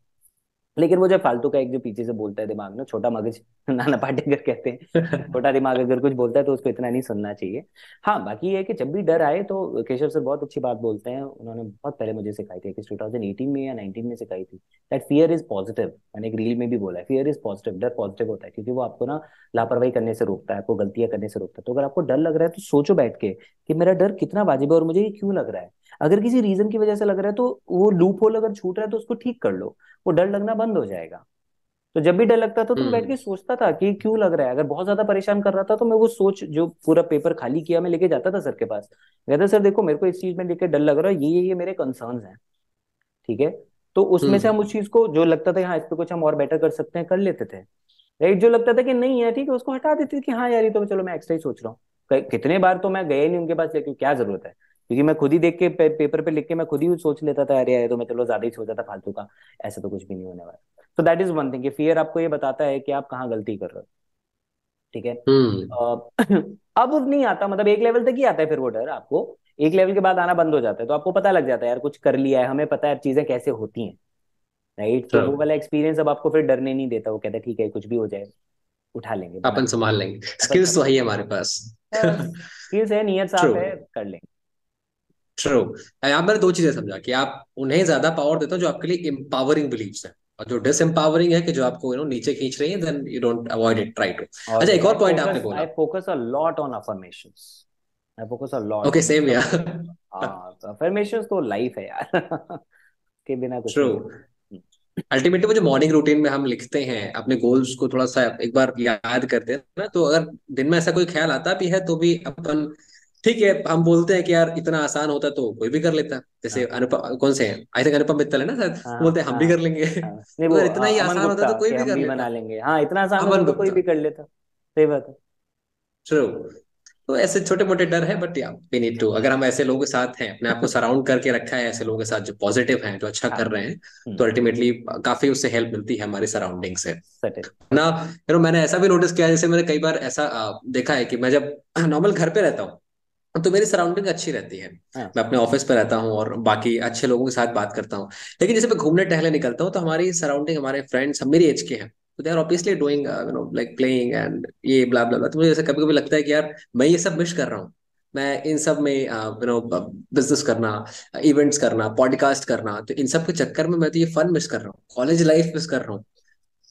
लेकिन वो जो फालतू का एक जो पीछे से बोलता है दिमाग ना, छोटा मगज नाना पाटेकर कहते हैं, छोटा दिमाग अगर कुछ बोलता है तो उसको इतना नहीं सुनना चाहिए। हाँ, बाकी ये है कि जब भी डर आए तो केशव सर बहुत अच्छी बात बोलते हैं, उन्होंने बहुत पहले मुझे सिखाई थी कि 2018 में या 19 में सिखाई थी, दैट फियर इज पॉजिटिव। मैंने एक रील में भी बोला है, फियर इज पॉजिटिव, डर पॉजिटिव होता है, क्योंकि वो आपको ना लापरवाही करने से रोकता है, आपको गलतियां करने से रोकता है। तो अगर आपको डर लग रहा है तो सोचो बैठ के कि मेरा डर कितना वाजिब है और मुझे ये क्यों लग रहा है। अगर किसी रीजन की वजह से लग रहा है तो वो लूप होल अगर छूट रहा है तो उसको ठीक कर लो, वो डर लगना बंद हो जाएगा। तो जब भी डर लगता था तो मैं बैठ हम्म। के सोचता था कि क्यों लग रहा है। अगर बहुत ज्यादा परेशान कर रहा था तो मैं वो सोच, जो पूरा पेपर खाली किया, मैं लेके जाता था सर के पास, कहता सर देखो मेरे को इस चीज में लेके डर लग रहा है, ये मेरे कंसर्न्स हैं। ठीक है, तो उसमें से हम हम्म। उस चीज को, जो लगता था हाँ इस पे कुछ हम और बेटर कर सकते हैं, कर लेते थे। राइट, जो लगता था कि नहीं है ठीक है, उसको हटा देते थे कि हाँ यार ये तो चलो मैं एक्स्ट्रा ही सोच रहा हूँ। कितने बार तो मैं गया नहीं उनके पास, लेकिन क्या जरूरत है, क्योंकि मैं खुद ही देख के पेपर पे लिख के मैं खुद ही सोच लेता था, अरे यार ये तो मैं चलो ज्यादा ही सोचा था फालतू का, ऐसा तो कुछ भी नहीं होने वाला। तो दैट इज वन थिंग, कि फियर आपको ये बताता है कि आप कहाँ गलती कर रहे हो। ठीक है। हम्म। अब नहीं आता, मतलब एक लेवल तक ही आता है, फिर वो डर आपको एक लेवल के बाद आना बंद हो जाता है, तो आपको पता लग जाता है यार कुछ कर लिया है, हमें पता है अब चीजें कैसे होती हैं। राइट, तो ट्रू। वो वाला एक्सपीरियंस अब आपको फिर डरने नहीं देता, वो कहता है ठीक है कुछ भी हो जाए उठा लेंगे, बना अपन संभाल लेंगे, अपन स्किल्स तो है संभाल ही लेंगे। हमारे पास। बस स्किल्स है, नियत ट्रू। साफ है, कर लेंगे। ट्रू। यहाँ मैंने दो चीजें समझा कि आप उन्हें ज्यादा पावर देते हो जो आपके लिए एम्पावरिंग बिलीव्स है, और जो डिसएम्पावरिंग है कि जो आपको नीचे खींच रही है, then you don't avoid it, try to. अच्छा, ऑलवेज एक और पॉइंट आपने आई बोला। Focus a lot on affirmations. I focus a lot okay, on same मतलब। यार। हाँ, अफर्मेशंस तो लाइफ है यार। के बिना कुछ ट्रू। नहीं है। अल्टीमेटली वो जो मॉर्निंग रूटीन में हम लिखते हैं अपने गोल्स को, थोड़ा सा एक बार याद करते हैं ना, तो अगर दिन में ऐसा कोई ख्याल आता भी है तो भी अपन, ठीक है, हम बोलते हैं कि यार इतना आसान होता तो कोई भी कर लेता। जैसे हाँ अनुपम, कौन से हैं, आई थिंक अनुपम मित्तल है ना शायद, हाँ वो बोलते हैं हम भी हाँ कर लेंगे। हाँ। नहीं, तो वो अगर इतना ही अमन आसान होता गुप्ता तो कोई के भी हम कर भी लेता। बना लेंगे, हाँ इतना आसान होता अमन तो कोई गुप्ता। भी कर लेता। सही बात है। ट्रू। तो ऐसे छोटे मोटे डर है, बट या वी नीड टू, अगर हम ऐसे लोगों के साथ हैं, अपने आप को सराउंड करके रखा है ऐसे लोगों के साथ जो पॉजिटिव हैं, जो अच्छा हाँ। कर रहे हैं, तो अल्टीमेटली काफी उससे हेल्प मिलती है हमारी सराउंडिंग से सटिल। ना। मैंने ऐसा भी नोटिस किया है, जैसे मैंने कई बार ऐसा देखा है कि मैं जब नॉर्मल घर पे रहता हूँ तो मेरी सराउंडिंग अच्छी रहती है। हाँ मैं अपने ऑफिस पे रहता हूँ और बाकी अच्छे लोगों के साथ बात करता हूँ। लेकिन जैसे मैं घूमने टहलने निकलता हूँ तो हमारी सराउंडिंग, हमारे फ्रेंड्स सब मेरी एज के हैं, तो they are obviously doing like playing and ये ब्ला ब्ला ब्ला। तो मुझे जैसे कभी कभी लगता है कि यार मैं ये सब मिस कर रहा हूँ। मैं इन सब में बिजनेस करना, इवेंट्स करना, पॉडकास्ट करना, तो इन सब के चक्कर में मैं तो ये फन मिस कर रहा हूँ, कॉलेज लाइफ मिस कर रहा हूँ।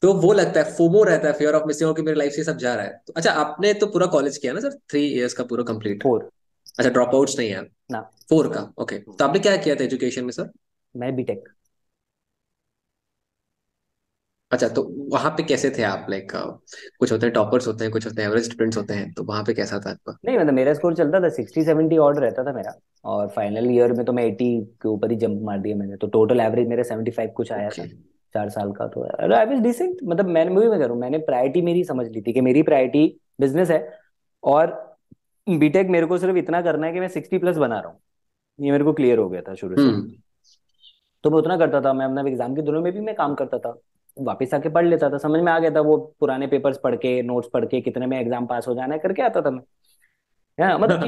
तो वो लगता है, फोमो रहता है, फियर ऑफ मिसिंग आउट, कि मेरी लाइफ से ये सब जा रहा है। तो अच्छा, आपने तो पूरा कॉलेज किया ना सर, 3 इयर्स का पूरा कंप्लीट? 4 अच्छा, ड्रॉप आउट्स नहीं है? ना। 4 का, ओके। तो आपने क्या किया था एजुकेशन में सर? मैं बीटेक। अच्छा, तो वहां पे कैसे थे आप, लाइक कुछ होते हैं टॉपर्स, होते हैं कुछ होते हैं एवरेज स्टूडेंट्स होते हैं, तो वहां पे कैसा था आपका? नहीं मतलब मेरा स्कोर चलता था 60-70 ऑर्डर रहता था मेरा। और फाइनल ईयर में तो मैं 80 के ऊपर ही जंप मार दिया मैंने, तो टोटल एवरेज मेरा 75 कुछ आया ओके। था 4 साल का। तो आई वाज डिसेंट, मतलब मैंने मूवी में करूँ, मैंने प्रायोरिटी मेरी समझ ली थी कि मेरी प्रायोरिटी बिजनेस है। और बीटेक मेरे को सिर्फ इतना करना है कि मैं 60+ बना रहा हूँ। ये मेरे को क्लियर हो गया था शुरू से। हम्म। तो मैं उतना करता था, मैं अपना एग्जाम के दिनों में भी मैं काम करता था। वापस आके पढ़ लेता था, समझ में आ गया था वो पुराने पेपर्स पढ़ के, नोट्स पढ़ के कितने में एग्जाम पास हो जाना है करके आता था मैं। है मतलब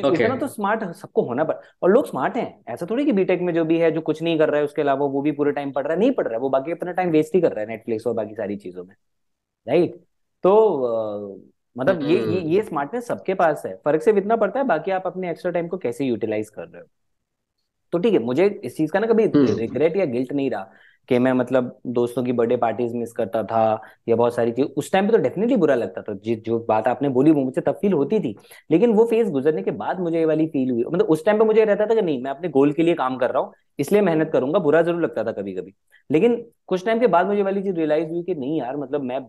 ओके। इतना तो स्मार्ट सबको होना पड़। और लोग स्मार्ट हैं, ऐसा थोड़ी कि बीटेक में जो भी है जो कुछ नहीं कर रहा है उसके अलावा वो भी पूरे टाइम पढ़ रहा है, नहीं पढ़ रहा है, वो बाकी अपना टाइम वेस्ट ही कर रहा है नेटफ्लिक्स और बाकी सारी चीजों में। राइट। तो मतलब ये हम्म। स्मार्टनेस सबके पास है, फर्क सिर्फ इतना पड़ता है बाकी आप अपने एक्स्ट्रा टाइम को कैसे यूटिलाइज कर रहे हो। तो ठीक है, मुझे इस चीज का ना कभी हम्म। रिग्रेट या गिल्ट नहीं रहा कि मैं मतलब दोस्तों की बर्थडे पार्टीज मिस करता था या बहुत सारी चीज। उस टाइम पे तो डेफिनेटली बुरा लगता था, जो बात आपने बोली वो मुझे तब फील होती थी। लेकिन वो फेज गुजरने के बाद मुझे ये वाली फील हुई, मतलब उस टाइम पे मुझे रहता था कि नहीं मैं अपने गोल के लिए काम कर रहा हूँ, इसलिए मेहनत करूंगा। बुरा जरूर लगता था कभी कभी, लेकिन कुछ टाइम के बाद मुझे वाली चीज रियलाइज हुई कि नहीं यार, मतलब मैं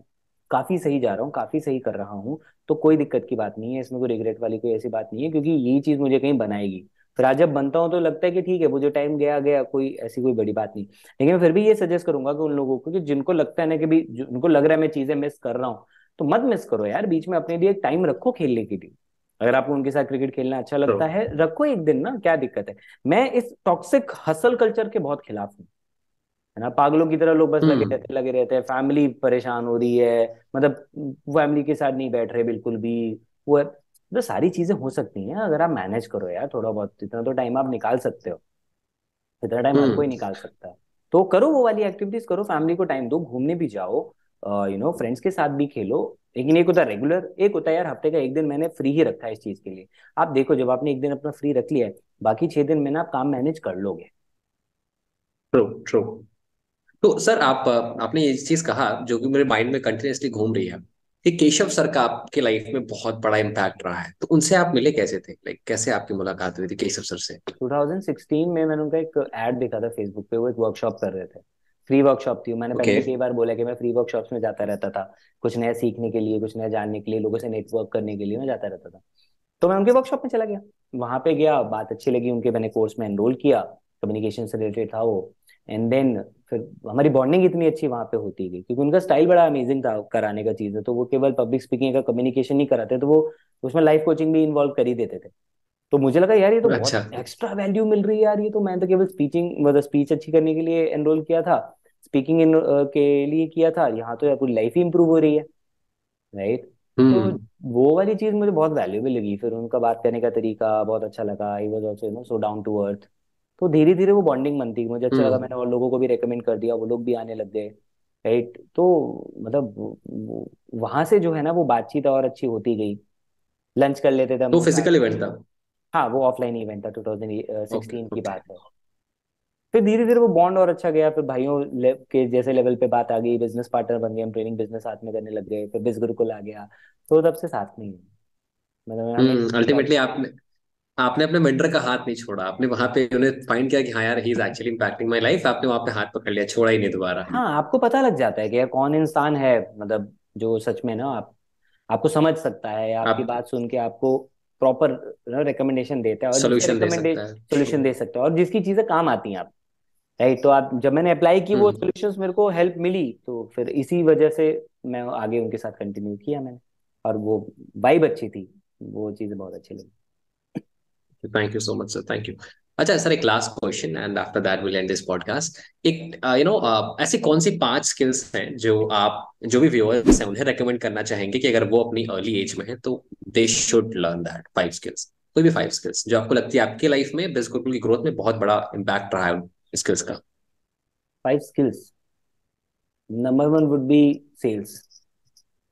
काफी सही जा रहा हूँ, काफी सही कर रहा हूँ। तो कोई दिक्कत की बात नहीं है इसमें, कोई रिग्रेट वाली कोई ऐसी बात नहीं है, क्योंकि यही चीज मुझे कहीं बनाएगी। फिर आज जब बनता हूँ तो लगता है कि ठीक है वो जो टाइम गया गया, कोई ऐसी कोई बड़ी बात नहीं। लेकिन मैं फिर भी ये सजेस्ट करूंगा कि उन लोगों को कि जिनको लगता है ना कि भी उनको लग रहा है मैं चीजें मिस कर रहा हूँ, तो मत मिस करो यार, बीच में अपने लिए एक टाइम रखो खेलने के लिए। अगर आपको उनके साथ क्रिकेट खेलना अच्छा ट्रू। लगता है रखो एक दिन ना, क्या दिक्कत है। मैं इस टॉक्सिक हसल कल्चर के बहुत खिलाफ हूँ। है ना, पागलों की तरह लोग बस हम्म। लगे रहते हैं, फैमिली परेशान हो रही है, मतलब फैमिली के साथ नहीं बैठ रहे बिल्कुल भी। वो है, तो सारी चीजें हो सकती हैं अगर आप मैनेज करो यार थोड़ा बहुत, इतना तो टाइम आप निकाल सकते हो। इतना टाइम हर कोई हम्म। निकाल सकता है। तो करो वो वाली एक्टिविटीज करो, फैमिली को टाइम दो, घूमने भी जाओ, फ्रेंड्स के साथ भी खेलो। लेकिन एक होता है रेगुलर, एक होता है यार हफ्ते का एक दिन मैंने फ्री ही रखा है इस चीज के लिए। आप देखो जब आपने एक दिन अपना फ्री रख लिया है, बाकी 6 दिन में ना आप काम मैनेज कर लोगे। ट्रू। ट्रू। तो सर आप आपने ये चीज कहा जो कि मेरे माइंड में कंटिन्यूअसली घूम रही है, कि केशव सर का आपके लाइफ में बहुत बड़ा इम्पैक्ट रहा है, तो उनसे आप मिले कैसे थे, लाइक कैसे आपकी मुलाकात हुई थी केशव सर से? 2016 में मैंने उनका एक ऐड देखा था फेसबुक पे, वो एक वर्कशॉप कर रहे थे। फ्री वर्कशॉप थी, मैंने पहले ओके। भी कई बार बोला कि मैं फ्री वर्कशॉप्स में जाता रहता था, कुछ नया सीखने के लिए, कुछ नया जानने के लिए, लोगों से नेटवर्क करने के लिए मैं जाता रहता था। तो मैं उनके वर्कशॉप में चला गया, वहां पे गया, बात अच्छी लगी उनके, मैंने कोर्स में एनरोल किया, कम्युनिकेशन से रिलेटेड था वो। एंड देन फिर हमारी बॉन्डिंग इतनी अच्छी वहां पे होती गई, क्योंकि उनका स्टाइल बड़ा अमेजिंग था कराने का चीज़ है। तो वो केवल पब्लिक स्पीकिंग का कम्युनिकेशन नहीं कराते, तो वो उसमें लाइफ कोचिंग भी इन्वॉल्व कर ही देते थे। तो मुझे लगा यार ये तो अच्छा। बहुत एक्स्ट्रा वैल्यू मिल रही है यार, ये तो मैं तो केवल स्पीचिंग मतलब स्पीच अच्छी करने के लिए एनरोल किया था, स्पीकिंग के लिए किया था, यहाँ तो यार पूरी लाइफ ही इंप्रूव हो रही है। राइट। तो हम्म। वो वाली चीज मुझे बहुत वैल्यूबल लगी, फिर उनका बात करने का तरीका बहुत अच्छा लगा, he was also so down to earth. तो धीरे धीरे वो बॉन्डिंग बनती, मुझे अच्छा लगा, मैंने हम्म। और लोगों को भी रेकमेंड कर दिया, वो लोग भी आने लग गए। राइट। तो मतलब वहां से जो है ना वो बातचीत और अच्छी होती गई, लंच कर लेते थे हम तो लोग साथ। फिजिकल इवेंट था? हाँ वो ऑफलाइन इवेंट था, 2016 की ओके। बात है। फिर धीरे धीरे वो बॉन्ड और अच्छा गया, फिर भाइयों के जैसे लेवल पे बात आ गई, बिजनेस पार्टनर बन गए, हम ट्रेनिंग बिजनेस साथ में करने लग गए, फिर बिज गुरुकुल आ गया। तो तब से साथ में ही है। मतलब हमें अल्टीमेटली आपने आपने अपने मेंटर का हाथ नहीं छोड़ा, आपने वहां पे उन्हें फाइंड किया कि हाँ यार, he is actually impacting my life, आपने वहां पे हाथ पकड़ लिया, छोड़ा ही नहीं दोबारा। हाँ, आपको पता लग जाता है कि यार कौन इंसान है, मतलब जो सच में ना आपको समझ सकता है, या आपकी आप बात सुन के आपको प्रॉपर रिकमेंडेशन देता है, और जिसका सोल्यूशन दे रिकमेंडे सकता है। ट्रू। सोल्यूशन दे सकता है, और जिसकी चीजें काम आती हैं आप। राइट, तो आप जब मैंने अप्लाई की वो हम्म। सॉल्यूशंस मेरे को हेल्प मिली, तो फिर इसी वजह से मैं आगे उनके साथ कंटिन्यू किया मैंने। और वो वाइब अच्छी थी, वो चीज़ें बहुत अच्छी लगी। Thank you so much sir, thank you. अच्छा सर, एक last question and after that will and this podcast. एक ऐसी कौन सी 5 स्किल्स हैं जो आप, जो भी व्यूअर्स हैं, उन्हें रेकमेंड करना चाहेंगे कि अगर वो अपनी अर्ली एज में है तो they should learn that 5 skills? कोई भी 5 स्किल्स जो आपको लगती है आपकी लाइफ में बिजनेस की ग्रोथ में बहुत बड़ा इम्पैक्ट रहा है स्किल्स का। 5 skills, number 1 would be sales.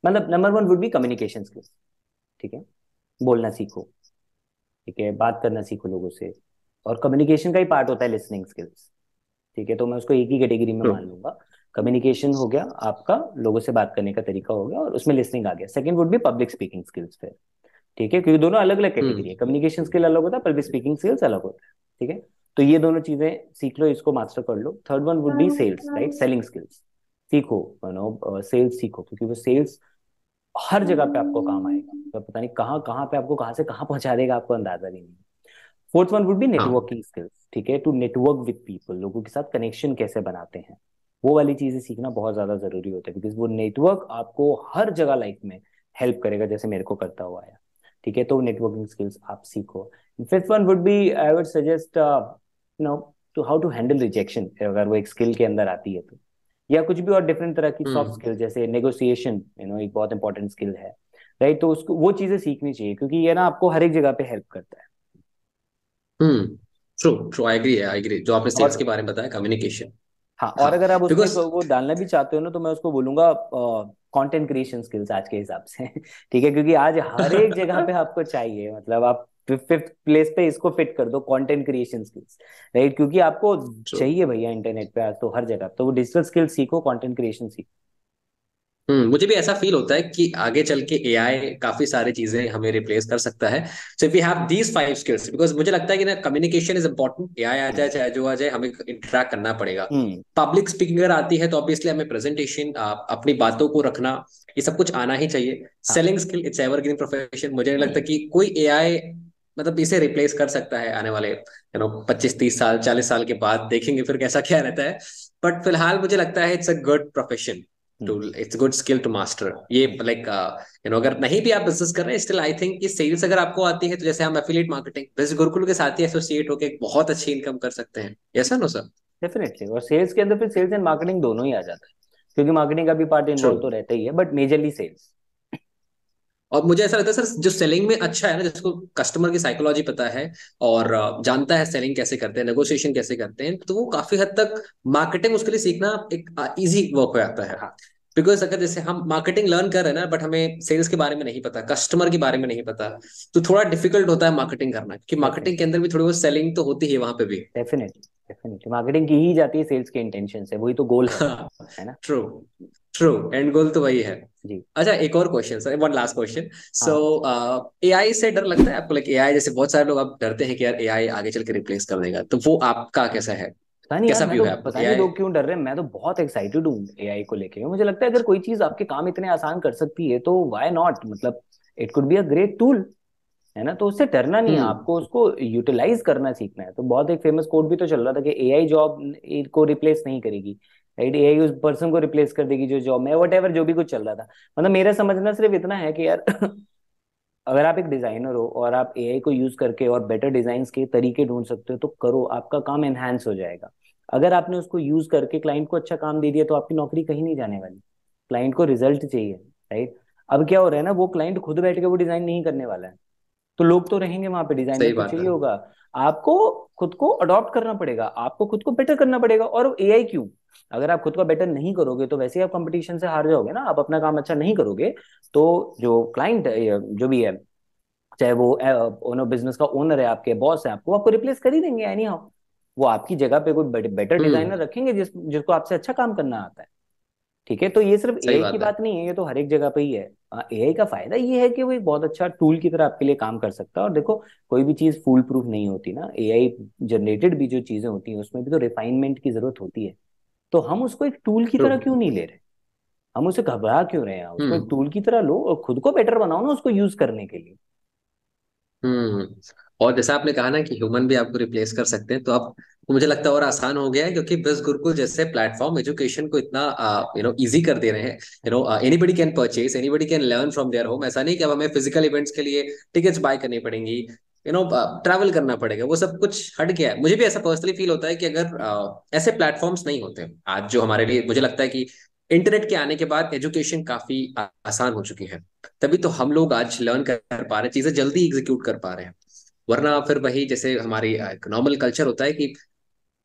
मतलब number 1 would be communication skills. ठीक है, बोलना सीखो। ठीक है, बात करना सीखो लोगों से। और कम्युनिकेशन का ही पार्ट होता है लिसनिंग स्किल्स। ठीक है, तो मैं उसको एक ही कैटेगरी में ट्रू। मान लूंगा। कम्युनिकेशन हो गया आपका, लोगों से बात करने का तरीका हो गया, और उसमें लिसनिंग आ गया। Second would be public speaking skills फिर। ठीक है, क्योंकि दोनों अलग अलग कैटेगरी है, हम्म। कम्युनिकेशन स्किल अलग होता है, पब्लिक स्पीकिंग स्किल्स अलग होता है। ठीक है, तो ये दोनों चीजें सीख लो, इसको मास्टर कर लो। Third one would be sales, right, selling skills. सीखो, सेल्स सीखो, क्योंकि वो सेल्स हर जगह पे आपको काम आएगा, तो पता नहीं कहाँ कहाँ पे आपको कहाँ से कहाँ पहुंचा देगा, आपको अंदाजा भी नहीं। फोर्थ वन वुड बी हाँ। Networking skills. ठीक है, टू नेटवर्क विद पीपल, लोगों के साथ कनेक्शन कैसे बनाते हैं, वो वाली चीजें सीखना बहुत ज्यादा जरूरी होता है, बिकॉज वो नेटवर्क आपको हर जगह लाइफ में हेल्प करेगा, जैसे मेरे को करता हुआ है। ठीक है, तो नेटवर्किंग स्किल्स आप सीखो। Fifth one would be, I would suggest know to how to handle rejection, अगर वो एक स्किल के अंदर आती है तो। या कुछ भी और डिफरेंट तरह की सॉफ्ट हम्म। स्किल, जैसे नेगोशिएशन, एक बहुत इंपॉर्टेंट स्किल है। राइट, तो उसको वो चीजें सीखनी चाहिए, क्योंकि ये ना आपको हर एक जगह पे हेल्प करता है। Hmm. True true, I agree, I agree, जो आपने सेल्स और के बारे में बताया, कम्युनिकेशन। हाँ, और हाँ। अगर आप उसमें बिकॉज वो डालना भी चाहते हो ना, तो मैं उसको बोलूंगा कंटेंट क्रिएशन स्किल्स आज के हिसाब से। ठीक है, क्योंकि आज हर एक जगह पे आपको चाहिए, मतलब आप फिफ्थ प्लेस पे इसको फिट कर दो, कंटेंट क्रिएशन स्किल्स। राइट, क्योंकि आपको ट्रू। चाहिए भैया इंटरनेट पे आज तो हर जगह, तो वो डिजिटल स्किल्स सीखो, कंटेंट क्रिएशन सीखो। मुझे भी ऐसा फील होता है कि आगे चल के एआई काफी सारी चीजें हमें रिप्लेस कर सकता है। So if we have these 5 skills, because मुझे लगता है कि ना कम्युनिकेशन इज इंपॉर्टेंट, एआई आ जाए चाहे जो आ जाए, हमें इंटरेक्ट करना पड़ेगा। हम्म। पब्लिक स्पीकिंग अगर आती है तो ऑब्वियसली हमें प्रेजेंटेशन, अपनी बातों को रखना, ये सब कुछ आना ही चाहिए। हाँ। Selling skill, it's evergreen profession, मुझे नहीं लगता कि कोई एआई मतलब इसे रिप्लेस कर सकता है आने वाले 25-30 साल 40 साल के बाद, देखेंगे फिर कैसा क्या रहता है। बट फिलहाल मुझे लगता है it's a good profession too, hmm. It's good skill to master ये, लाइक अगर नहीं भी आप बिजनेस कर रहे हैं, स्टिल आई थिंक कि सेल्स अगर आपको आती है, तो जैसे हम एफिलिएट मार्केटिंग बिजनेस गुरुकुल के साथ ही एसोसिएट होकर एक बहुत अच्छी इनकम कर सकते हैं। ऐसा नो सर? डेफिनेटली, और सेल्स के अंदर फिर सेल्स एंड मार्केटिंग दोनों ही आ जाता है, क्योंकि मार्केटिंग का भी पार्ट ट्रू। इन्वॉल्व तो रहता ही है, बट मेजरली सेल्स। और मुझे ऐसा लगता है सर, जो सेलिंग में अच्छा है ना, जिसको कस्टमर की साइकोलॉजी पता है और जानता है सेलिंग कैसे करते हैं, नेगोशिएशन कैसे करते हैं, तो वो काफी हद तक मार्केटिंग उसके लिए सीखना एक इजी वर्क हो जाता है। हाँ। बिकॉज अगर जैसे हम मार्केटिंग लर्न कर रहे हैं ना, बट हमें सेल्स के बारे में नहीं पता, कस्टमर के बारे में नहीं पता, तो थोड़ा डिफिकल्ट होता है मार्केटिंग करना, क्योंकि मार्केटिंग के डेफिनेटली, अंदर भी थोड़ी बहुत सेलिंग तो होती है वहां पे भी। डेफिनेटली, डेफिनेटली मार्केटिंग की ही जाती है सेल्स के इंटेंशन से, वही तो गोल है ना। ट्रू। ट्रू, एंड गोल तो वही है। जी। अच्छा, एक और question sir, one last question. So हाँ। एआई से डर लगता है आपको? लाइक एआई, जैसे बहुत सारे लोग अब डरते हैं कि यार एआई आगे चल के रिप्लेस कर देगा, तो वो आपका कैसा है? पता नहीं यार, कैसा मैं व्यू तो है आपको पता नहीं एआई? लोग क्यों डर रहे हैं, मैं तो बहुत एक्साइटेड हूँ एआई को लेके। मुझे लगता है अगर कोई चीज आपके काम इतने आसान कर सकती है तो व्हाई नॉट, मतलब it could be a great tool, है ना। तो उससे डरना नहीं है, आपको हम्म। उसको यूटिलाइज करना सीखना है। तो बहुत एक फेमस कोट भी तो चल रहा था कि एआई जॉब को रिप्लेस नहीं करेगी, राइट, एआई उस पर्सन को रिप्लेस कर देगी जो जॉब में, वट एवर जो भी कुछ चल रहा था। मतलब मेरा समझना सिर्फ इतना है कि यार अगर आप एक डिजाइनर हो और आप एआई को यूज करके और बेटर डिजाइन के तरीके ढूंढ सकते हो तो करो, आपका काम एनहांस हो जाएगा। अगर आपने उसको यूज करके क्लाइंट को अच्छा काम दे दिया तो आपकी नौकरी कहीं नहीं जाने वाली। क्लाइंट को रिजल्ट चाहिए, राइट। अब क्या हो रहा है ना, वो क्लाइंट खुद बैठ के वो डिजाइन नहीं करने वाला है, तो लोग तो रहेंगे वहां पे, डिजाइनर सही तो बात चाहिए है। होगा। आपको खुद को अडॉप्ट करना पड़ेगा, आपको खुद को बेटर करना पड़ेगा। और एआई क्यों, अगर आप खुद को बेटर नहीं करोगे तो वैसे ही आप कंपटीशन से हार जाओगे ना, आप अपना काम अच्छा नहीं करोगे। तो जो क्लाइंट जो भी है, चाहे वो ओनर बिजनेस का ओनर है, आपके बॉस है, आपको आपको रिप्लेस कर ही देंगे एनी हाउ। वो आपकी जगह पे कोई बेटर डिजाइनर हम्म। रखेंगे जिसको आपसे अच्छा काम करना आता है। ठीक है, तो ये सिर्फ सही एआई की बात है। बात नहीं है, ये तो हर एक जगह पे ही है। एआई का फायदा ये है कि वो एक बहुत अच्छा टूल की तरह आपके लिए काम कर सकता है। और देखो, कोई भी चीज फूल प्रूफ नहीं होती ना, एआई जनरेटेड भी जो चीजें होती हैं उसमें भी तो रिफाइनमेंट की जरूरत होती है। तो हम उसको एक टूल की ट्रू। तरह क्यों नहीं ले रहे? हम उसे घबरा क्यों रहे हैं? उसको एक हम्म। टूल की तरह लो और खुद को बेटर बनाओ ना उसको यूज करने के लिए। हम्म। और जैसा आपने कहा ना कि ह्यूमन भी आपको रिप्लेस कर सकते हैं, तो अब मुझे लगता है और आसान हो गया है, क्योंकि बस गुरुकुल जैसे प्लेटफॉर्म एजुकेशन को इतना इजी कर दे रहे हैं। Anybody can purchase, anybody can learn from their home. ऐसा नहीं कि अब हमें फिजिकल इवेंट्स के लिए टिकट्स बाय करनी पड़ेंगी, ट्रैवल करना पड़ेगा, वो सब कुछ हट गया है। मुझे भी ऐसा पर्सनली फील होता है कि अगर ऐसे प्लेटफॉर्म्स नहीं होते आज जो हमारे लिए, मुझे लगता है कि इंटरनेट के आने के बाद एजुकेशन काफी आसान हो चुकी है, तभी तो हम लोग आज लर्न कर पा रहे हैं, चीजें जल्दी एग्जीक्यूट कर पा रहे हैं। वरना फिर वही जैसे हमारी एक नॉर्मल कल्चर होता है कि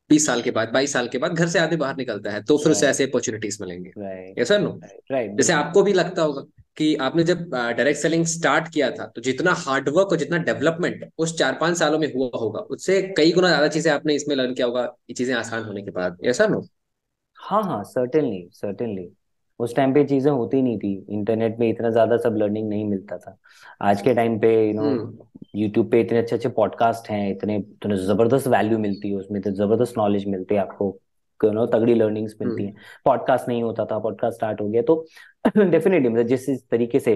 20 साल के बाद, 22 साल के बाद घर से आधे बाहर निकलता है, तो फिर उसे राइट, ऐसे अपॉर्चुनिटीज मिलेंगे। राइट, ऐसा नो? राइट, राइट, जैसे बिल्कुल। आपको भी लगता होगा कि आपने जब डायरेक्ट सेलिंग स्टार्ट किया था, तो जितना हार्डवर्क और जितना डेवलपमेंट उस 4-5 सालों में हुआ होगा, उससे कई गुना ज्यादा चीजें आपने इसमें लर्न किया होगा, ये चीजें आसान होने के बाद। ऐसा नो? हाँ, हाँ, सर्टेनली, सर्टेनली। उस टाइम पे चीजें होती नहीं थी, इंटरनेट में इतना ज्यादा सब लर्निंग नहीं मिलता था। आज के टाइम पे हम्म। यूट्यूब पे इतने अच्छे अच्छे पॉडकास्ट हैं, इतने इतने जबरदस्त वैल्यू मिलती है उसमें, इतने जबरदस्त नॉलेज मिलती है आपको, तगड़ी लर्निंग्स मिलती हैं। हम्म। पॉडकास्ट नहीं होता था, पॉडकास्ट स्टार्ट हो गया तो डेफिनेटली मतलब जिस तरीके से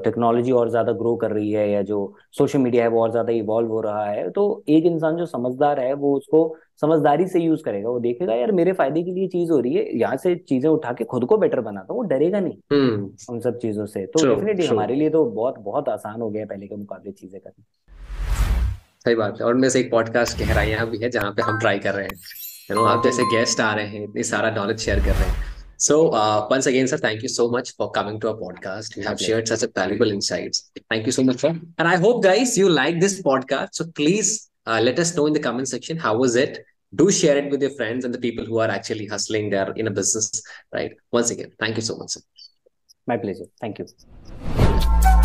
टेक्नोलॉजी और ज्यादा ग्रो कर रही है, या जो सोशल मीडिया है वो और ज्यादा इवॉल्व हो रहा है, तो एक इंसान जो समझदार है वो उसको समझदारी से यूज करेगा। वो देखेगा यार मेरे फायदे के लिए चीज हो रही है, यहाँ से चीजें उठा के खुद को बेटर बनाता हूँ, वो डरेगा नहीं हम्म। उन सब चीजों से। तो ट्रू। Definitely true. हमारे लिए तो बहुत बहुत आसान हो गया है पहले के मुकाबले चीजें करना। सही बात है। और में से एक पॉडकास्ट गहराइयां भी है जहाँ पे हम ट्राई कर रहे हैं, आप जैसे सर्टेनली। गेस्ट आ रहे हैं, इतनी सारा नॉलेज शेयर कर रहे हैं। सो once again sir, thank you so much for coming to our podcast. You my have pleasure. shared such a valuable insights. Thank you so much sir, and I hope guys you like this podcast. So please let us know in the comment section how was it. Do share it with your friends and the people who are actually hustling there in a business, right? Once again, thank you so much sir. My pleasure, thank you.